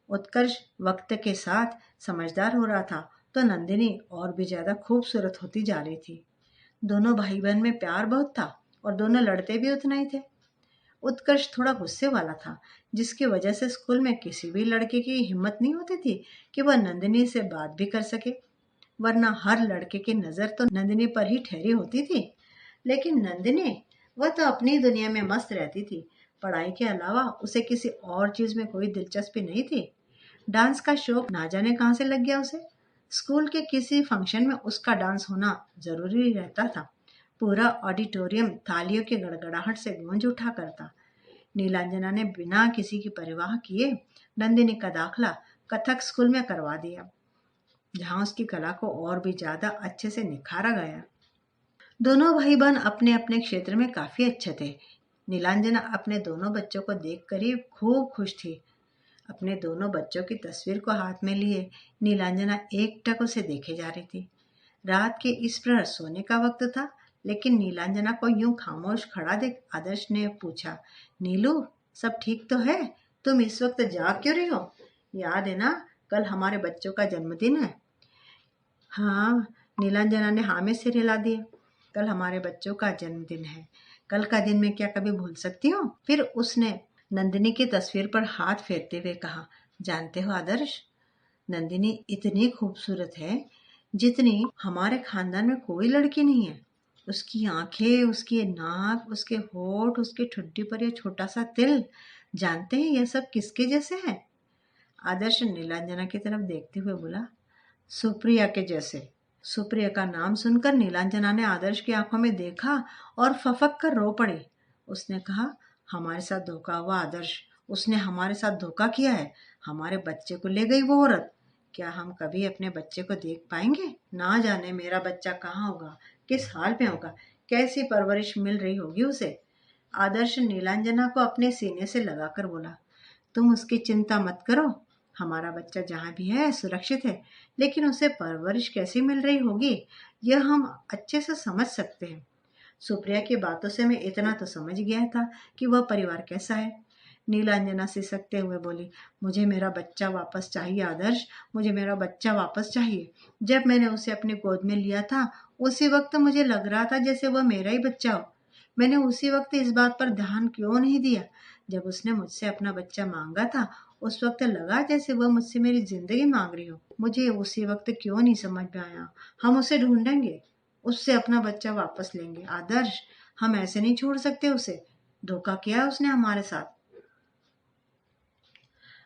उत्कर्ष वक्त के साथ समझदार हो रहा था तो नंदिनी और भी ज्यादा खूबसूरत होती जा रही थी। दोनों भाई बहन में प्यार बहुत था और दोनों लड़ते भी उतना ही थे। उत्कर्ष थोड़ा गुस्से वाला था, जिसकी वजह से स्कूल में किसी भी लड़के की हिम्मत नहीं होती थी कि वह नंदिनी से बात भी कर सके, वरना हर लड़के की नजर तो नंदिनी पर ही ठहरी होती थी। लेकिन नंदिनी, वह तो अपनी दुनिया में मस्त रहती थी। पढ़ाई के अलावा उसे किसी और चीज में कोई दिलचस्पी नहीं थी। डांस का शौक ना जाने कहाँ से लग गया उसे। स्कूल के किसी फंक्शन में उसका डांस होना जरूरी रहता था। पूरा ऑडिटोरियम तालियों की गड़गड़ाहट से गूंज उठा करता। नीलांजना ने बिना किसी की परवाह किए नंदिनी का दाखला कथक स्कूल में करवा दिया, जहां उसकी कला को और भी ज्यादा अच्छे से निखारा गया। दोनों भाई बहन अपने अपने क्षेत्र में काफी अच्छे थे। नीलांजना अपने दोनों बच्चों को देखकर ही खूब खुश थी। अपने दोनों बच्चों की तस्वीर को हाथ में लिए नीलांजना एकटक उसे देखे जा रही थी। रात के इस प्रहर सोने का वक्त था, लेकिन नीलांजना को यूं खामोश खड़ा देख आदर्श ने पूछा, नीलू, सब ठीक तो है? तुम इस वक्त जाग क्यों रही हो? याद है ना, कल हमारे बच्चों का जन्मदिन है। हाँ, नीलांजना ने हाँ में सिर हिला दिया। कल हमारे बच्चों का जन्मदिन है। कल का दिन मैं क्या कभी भूल सकती हूँ? फिर उसने नंदिनी की तस्वीर पर हाथ फेरते हुए कहा, जानते हो आदर्श, नंदिनी इतनी खूबसूरत है जितनी हमारे खानदान में कोई लड़की नहीं है। उसकी आंखें, उसकी नाक, उसके होठ, उसके ठुड्डी पर यह छोटा सा तिल, जानते हैं यह सब किसके जैसे है? आदर्श नीलांजना की तरफ देखते हुए बोला, सुप्रिया के जैसे। सुप्रिया का नाम सुनकर नीलांजना ने आदर्श की आंखों में देखा और फफक कर रो पड़ी। उसने कहा, हमारे साथ धोखा हुआ आदर्श, उसने हमारे साथ धोखा किया है। हमारे बच्चे को ले गई वो औरत। क्या हम कभी अपने बच्चे को देख पाएंगे? ना जाने मेरा बच्चा कहाँ होगा, किस हाल में होगा, कैसी परवरिश मिल रही होगी उसे। आदर्श नीलांजना को अपने सीने से लगाकर बोला, तुम उसकी चिंता मत करो, हमारा बच्चा जहाँ भी है सुरक्षित है। लेकिन उसे परवरिश कैसी मिल रही होगी यह हम अच्छे से समझ सकते हैं। सुप्रिया की बातों से मैं इतना तो समझ गया था कि वह परिवार कैसा है। नीलांजना सिसकते हुए बोली, मुझे मेरा बच्चा वापस चाहिए आदर्श, मुझे मेरा बच्चा वापस चाहिए। जब मैंने उसे अपनी गोद में लिया था उसी वक्त मुझे लग रहा था जैसे वह मेरा ही बच्चा हो। मैंने उसी वक्त इस बात पर ध्यान क्यों नहीं दिया? जब उसने मुझसे अपना बच्चा मांगा था उस वक्त लगा जैसे वह मुझसे मेरी जिंदगी मांग रही हो। मुझे उसी वक्त क्यों नहीं समझ में आया? हम उसे ढूंढेंगे, उससे अपना बच्चा वापस लेंगे। आदर्श, हम ऐसे नहीं छोड़ सकते उसे। धोखा किया है उसने हमारे साथ।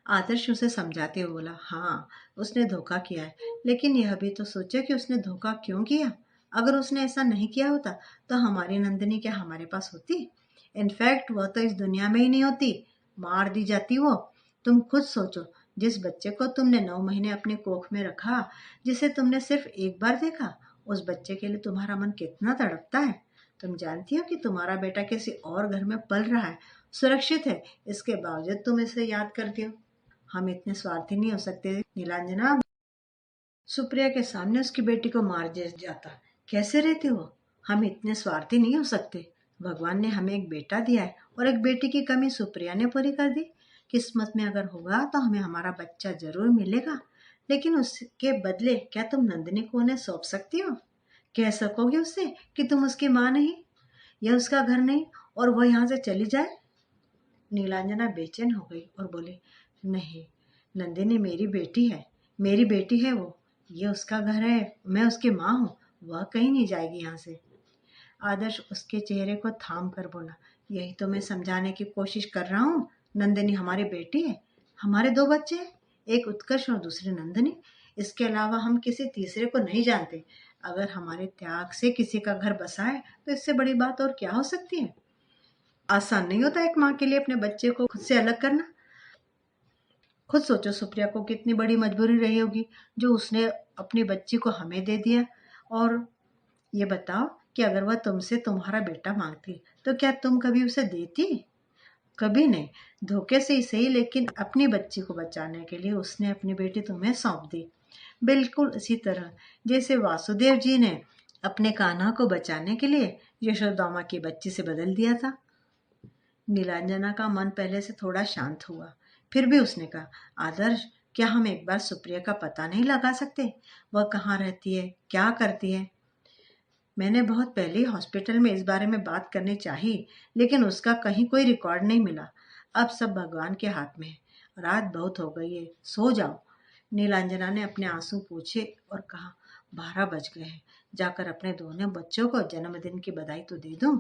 आदर्श उसे समझाते हुए बोला, हाँ उसने धोखा किया है, लेकिन यह भी तो सोचा कि उसने धोखा क्यों किया। अगर उसने ऐसा नहीं किया होता तो हमारी नंदिनी क्या हमारे पास होती? इनफैक्ट वह तो इस दुनिया में ही नहीं होती, मार दी जाती वो। तुम खुद सोचो, जिस बच्चे को तुमने 9 महीने अपनी कोख में रखा, जिसे तुमने सिर्फ एक बार देखा, उस बच्चे के लिए तुम्हारा मन कितना तड़पता है। तुम जानती हो कि तुम्हारा बेटा किसी और घर में पल रहा है, सुरक्षित है, इसके बावजूद तुम इसे याद करती हो। हम इतने स्वार्थी नहीं हो सकते नीलांजना। सुप्रिया के सामने उसकी बेटी को मार जाता, कैसे रहती हो? हम इतने स्वार्थी नहीं हो सकते। भगवान ने हमें एक बेटा दिया है और एक बेटी की कमी सुप्रिया ने पूरी कर दी। किस्मत में अगर होगा तो हमें हमारा बच्चा जरूर मिलेगा, लेकिन उसके बदले क्या तुम नंदिनी को उन्हें सौंप सकती हो? कह सकोगे उससे कि तुम उसकी माँ नहीं, यह उसका घर नहीं और वह यहाँ से चली जाए? नीलांजना बेचैन हो गई और बोली, नहीं, नंदिनी मेरी बेटी है, मेरी बेटी है वो। ये उसका घर है, मैं उसकी माँ हूँ, वह कहीं नहीं जाएगी यहाँ से। आदर्श उसके चेहरे को थाम कर बोला, यही तो मैं समझाने की कोशिश कर रहा हूँ। नंदिनी हमारी बेटी है, हमारे 2 बच्चे हैं, एक उत्कर्ष और दूसरी नंदिनी। इसके अलावा हम किसी तीसरे को नहीं जानते। अगर हमारे त्याग से किसी का घर बसा है तो इससे बड़ी बात और क्या हो सकती है? आसान नहीं होता एक माँ के लिए अपने बच्चे को खुद से अलग करना। खुद सोचो सुप्रिया को कितनी बड़ी मजबूरी रही होगी जो उसने अपनी बच्ची को हमें दे दिया। और ये बताओ कि अगर वह तुमसे तुम्हारा बेटा मांगती तो क्या तुम कभी उसे देती? कभी नहीं। धोखे से ही सही, लेकिन अपनी बच्ची को बचाने के लिए उसने अपनी बेटी तुम्हें सौंप दी। बिल्कुल इसी तरह जैसे वासुदेव जी ने अपने कान्हा को बचाने के लिए यशोदामा की बच्ची से बदल दिया था। नीलांजना का मन पहले से थोड़ा शांत हुआ। फिर भी उसने कहा, आदर्श, क्या हम एक बार सुप्रिया का पता नहीं लगा सकते? वह कहाँ रहती है, क्या करती है? मैंने बहुत पहले ही हॉस्पिटल में इस बारे में बात करनी चाहिए, लेकिन उसका कहीं कोई रिकॉर्ड नहीं मिला। अब सब भगवान के हाथ में है। रात बहुत हो गई है, सो जाओ। नीलांजना ने अपने आंसू पोंछे और कहा, 12 बज गए हैं, जाकर अपने दोनों बच्चों को जन्मदिन की बधाई तो दे दूं।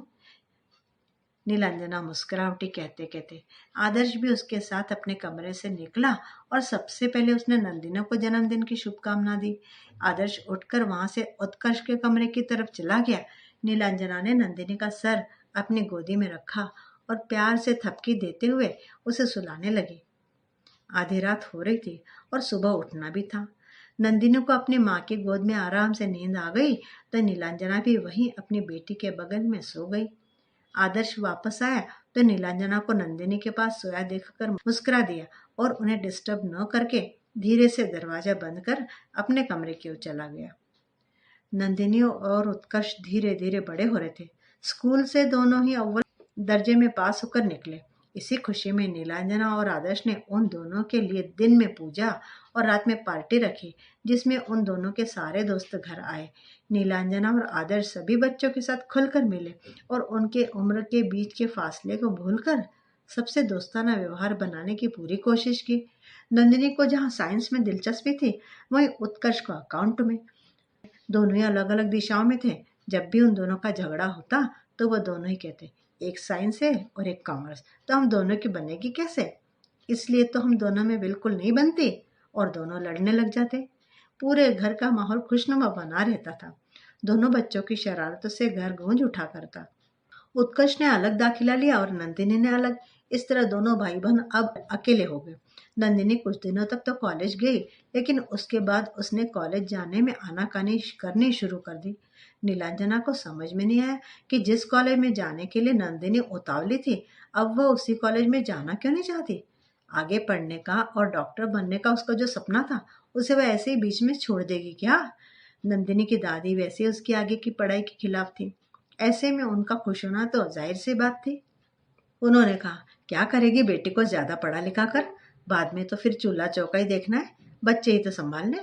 नीलांजना मुस्कुरा उठी कहते कहते। आदर्श भी उसके साथ अपने कमरे से निकला और सबसे पहले उसने नंदिनी को जन्मदिन की शुभकामना दी। आदर्श उठकर वहां से उत्कर्ष के कमरे की तरफ चला गया। नीलांजना ने नंदिनी का सर अपनी गोदी में रखा और प्यार से थपकी देते हुए उसे सुलाने लगी। आधी रात हो रही थी और सुबह उठना भी था। नंदिनी को अपनी माँ की गोद में आराम से नींद आ गई तो नीलांजना भी वहीं अपनी बेटी के बगल में सो गई। आदर्श वापस आया तो नीलांजना को नंदिनी के पास सोया देखकर मुस्कुरा दिया और उन्हें डिस्टर्ब न करके धीरे से दरवाजा बंद कर अपने कमरे की ओर चला गया। नंदिनी और उत्कर्ष धीरे धीरे बड़े हो रहे थे। स्कूल से दोनों ही अव्वल दर्जे में पास होकर निकले। इसी खुशी में नीलांजना और आदर्श ने उन दोनों के लिए दिन में पूजा और रात में पार्टी रखी, जिसमें उन दोनों के सारे दोस्त घर आए। नीलांजना और आदर्श सभी बच्चों के साथ खुलकर मिले और उनके उम्र के बीच के फासले को भूलकर सबसे दोस्ताना व्यवहार बनाने की पूरी कोशिश की। नंदिनी को जहाँ साइंस में दिलचस्पी थी, वहीं उत्कर्ष को अकाउंट में। दोनों ही अलग अलग दिशाओं में थे। जब भी उन दोनों का झगड़ा होता तो वह दोनों ही कहते, एक साइंस है और एक कॉमर्स, तो हम दोनों की बनेगी कैसे? इसलिए तो हम दोनों में बिल्कुल नहीं बनती और दोनों लड़ने लग जाते। पूरे घर का माहौल खुशनुमा बना रहता था। दोनों बच्चों की शरारतों से घर गूंज उठा करता। उत्कर्ष ने अलग दाखिला लिया और नंदिनी ने अलग। इस तरह दोनों भाई बहन अब अकेले हो गए। नंदिनी कुछ दिनों तक तो कॉलेज गई, लेकिन उसके बाद उसने कॉलेज जाने में आनाकानी करनी शुरू कर दी। नीलांजना को समझ में नहीं आया कि जिस कॉलेज में जाने के लिए नंदिनी उतावली थी, अब वह उसी कॉलेज में जाना क्यों नहीं चाहती। आगे पढ़ने का और डॉक्टर बनने का उसका जो सपना था, उसे वह ऐसे ही बीच में छोड़ देगी क्या? नंदिनी की दादी वैसे उसकी आगे की पढ़ाई के खिलाफ थी। ऐसे में उनका खुश होना तो जाहिर सी बात थी। उन्होंने कहा, क्या करेगी बेटी को ज्यादा पढ़ा लिखा कर, बाद में तो फिर चूल्हा चौका ही देखना है, बच्चे ही तो संभालने।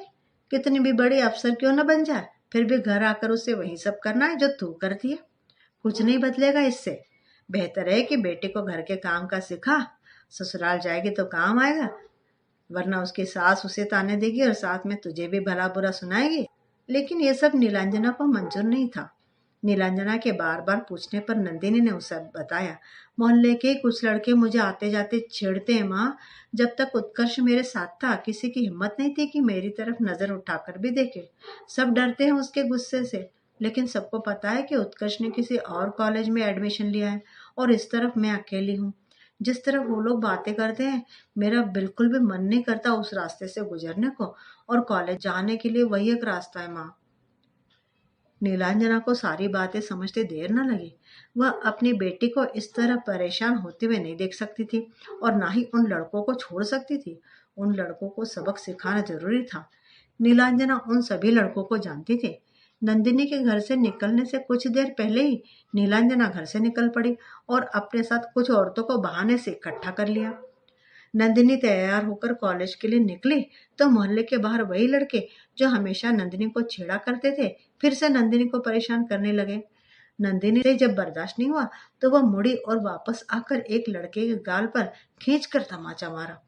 कितनी भी बड़ी अफसर क्यों ना बन जाए, फिर भी घर आकर उसे वही सब करना है जो तू करती है। कुछ नहीं बदलेगा इससे। बेहतर है कि बेटी को घर के काम का सिखा, ससुराल जाएगी तो काम आएगा, वरना उसकी सास उसे ताने देगी और साथ में तुझे भी भला बुरा सुनाएगी। लेकिन ये सब नीलांजना को मंजूर नहीं था। नीलांजना के बार बार पूछने पर नंदिनी ने उसे बताया, मोहल्ले के कुछ लड़के मुझे आते जाते छेड़ते हैं माँ। जब तक उत्कर्ष मेरे साथ था किसी की हिम्मत नहीं थी कि मेरी तरफ नजर उठाकर भी देखे। सब डरते हैं उसके गुस्से से, लेकिन सबको पता है कि उत्कर्ष ने किसी और कॉलेज में एडमिशन लिया है और इस तरफ मैं अकेली हूँ। जिस तरह वो लोग बातें करते हैं, मेरा बिल्कुल भी मन नहीं करता उस रास्ते से गुजरने को, और कॉलेज जाने के लिए वही एक रास्ता है माँ। नीलांजना को सारी बातें समझते देर न लगी। वह अपनी बेटी को इस तरह परेशान होते हुए नहीं देख सकती थी और ना ही उन लड़कों को छोड़ सकती थी। उन लड़कों को सबक सिखाना जरूरी था। नीलांजना उन सभी लड़कों को जानती थी। नंदिनी के घर से निकलने से कुछ देर पहले ही नीलांजना घर से निकल पड़ी और अपने साथ कुछ औरतों को बहाने से इकट्ठा कर लिया। नंदिनी तैयार होकर कॉलेज के लिए निकली तो मोहल्ले के बाहर वही लड़के जो हमेशा नंदिनी को छेड़ा करते थे फिर से नंदिनी को परेशान करने लगे। नंदिनी से जब बर्दाश्त नहीं हुआ तो वह मुड़ी और वापस आकर एक लड़के के गाल पर खींचकर तमाचा मारा।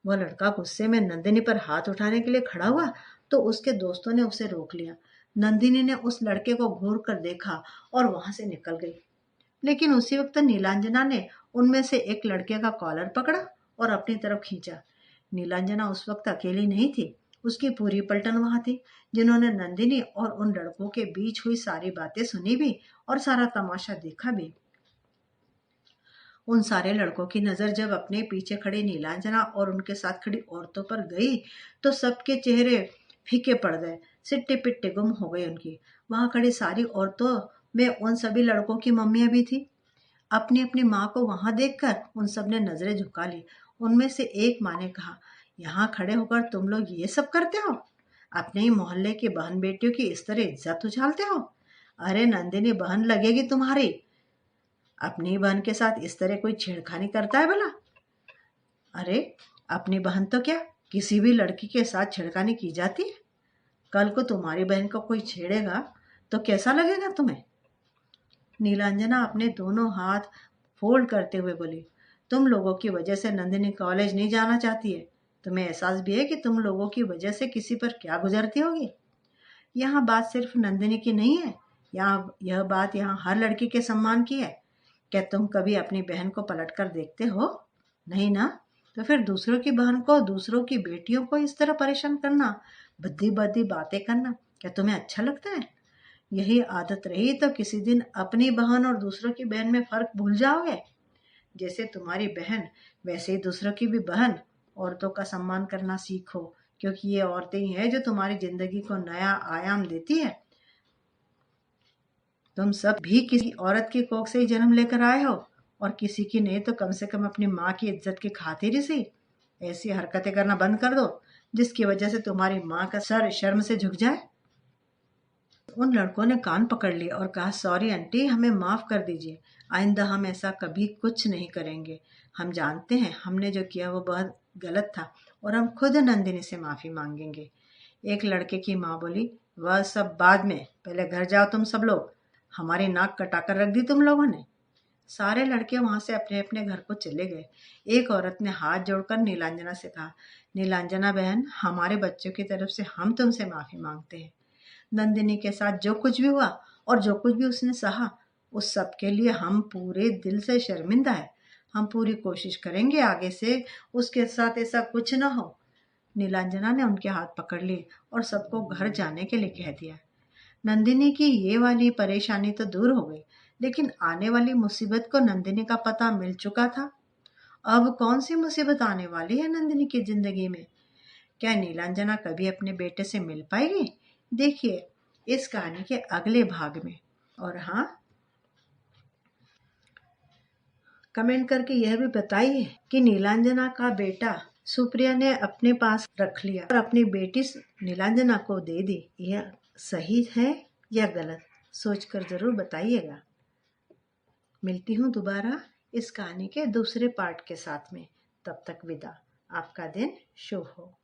वह लड़का गुस्से में नंदिनी पर हाथ उठाने के लिए खड़ा हुआ तो उसके दोस्तों ने उसे रोक लिया। नंदिनी ने उस लड़के को घूर कर देखा और वहां से निकल गई। लेकिन उसी वक्त नीलांजना ने उनमें से एक लड़के का कॉलर पकड़ा और अपनी तरफ खींचा। नीलांजना उस वक्त अकेली नहीं थी, उसकी पूरी पलटन वहां थी, जिन्होंने नंदिनी और उन लड़कों के बीच हुई सारी बातें सुनी भी और सारा तमाशा देखा भी। उन सारे लड़कों की नजर जब अपने पीछे खड़ी नीलांजना और उनके साथ खड़ी औरतों पर गई तो सबके चेहरे फीके पड़ गए, सिट्टे पिट्टे गुम हो गई उनकी। वहां खड़ी सारी औरतों में उन सभी लड़कों की मम्मियां भी थी। अपनी अपनी माँ को वहां देखकर उन सब ने नजरें झुका ली। उनमें से एक माँ ने कहा, यहाँ खड़े होकर तुम लोग ये सब करते हो? अपने ही मोहल्ले की बहन बेटियों की इस तरह इज्जत उछालते हो? अरे नंदिनी बहन लगेगी तुम्हारी, अपनी बहन के साथ इस तरह कोई छेड़खानी करता है भला? अरे अपनी बहन तो क्या, किसी भी लड़की के साथ छेड़खानी की जाती है? कल को तुम्हारी बहन को कोई छेड़ेगा तो कैसा लगेगा तुम्हें? नीलांजना अपने दोनों हाथ फोल्ड करते हुए बोली, तुम लोगों की वजह से नंदिनी कॉलेज नहीं जाना चाहती है। तुम्हें एहसास भी है कि तुम लोगों की वजह से किसी पर क्या गुजरती होगी। यहाँ बात सिर्फ नंदिनी की नहीं है, यह बात यहाँ हर लड़की के सम्मान की है। क्या तुम कभी अपनी बहन को पलट कर देखते हो? नहीं ना? तो फिर दूसरों की बहन को, दूसरों की बेटियों को इस तरह परेशान करना, भद्दी भद्दी बातें करना, क्या तुम्हें अच्छा लगता है? यही आदत रही तो किसी दिन अपनी बहन और दूसरों की बहन में फर्क भूल जाओगे। जैसे तुम्हारी बहन वैसे ही दूसरों की भी बहन। औरतों का सम्मान करना सीखो, क्योंकि ये औरतें ही हैं जो तुम्हारी जिंदगी को नया आयाम देती है। तुम सब भी किसी औरत की कोख से ही जन्म लेकर आए हो, और किसी की नहीं तो कम से कम अपनी माँ की इज्जत की खातिर ही सही ऐसी हरकतें करना बंद कर दो जिसकी वजह से तुम्हारी माँ का सर शर्म से झुक जाए। उन लड़कों ने कान पकड़ लिए और कहा, सॉरी आंटी, हमें माफ कर दीजिए, आइंदा हम ऐसा कभी कुछ नहीं करेंगे। हम जानते हैं हमने जो किया वो बहुत गलत था और हम खुद नंदिनी से माफी मांगेंगे। एक लड़के की माँ बोली, वह सब बाद में, पहले घर जाओ तुम सब लोग, हमारी नाक कटाकर रख दी तुम लोगों ने। सारे लड़के वहां से अपने अपने घर को चले गए। एक औरत ने हाथ जोड़कर नीलांजना से कहा, नीलांजना बहन, हमारे बच्चों की तरफ से हम तुमसे माफी मांगते हैं। नंदिनी के साथ जो कुछ भी हुआ और जो कुछ भी उसने सहा, उस सब के लिए हम पूरे दिल से शर्मिंदा है। हम पूरी कोशिश करेंगे आगे से उसके साथ ऐसा कुछ ना हो। नीलांजना ने उनके हाथ पकड़ लिए और सबको घर जाने के लिए कह दिया। नंदिनी की ये वाली परेशानी तो दूर हो गई, लेकिन आने वाली मुसीबत को नंदिनी का पता मिल चुका था। अब कौन सी मुसीबत आने वाली है नंदिनी की जिंदगी में? क्या नीलांजना कभी अपने बेटे से मिल पाएगी? देखिए इस कहानी के अगले भाग में। और हाँ, कमेंट करके यह भी बताइए कि नीलांजना का बेटा सुप्रिया ने अपने पास रख लिया और अपनी बेटी नीलांजना को दे दी, यह सही है या गलत? सोचकर जरूर बताइएगा। मिलती हूँ दोबारा इस कहानी के दूसरे पार्ट के साथ में। तब तक विदा। आपका दिन शुभ हो।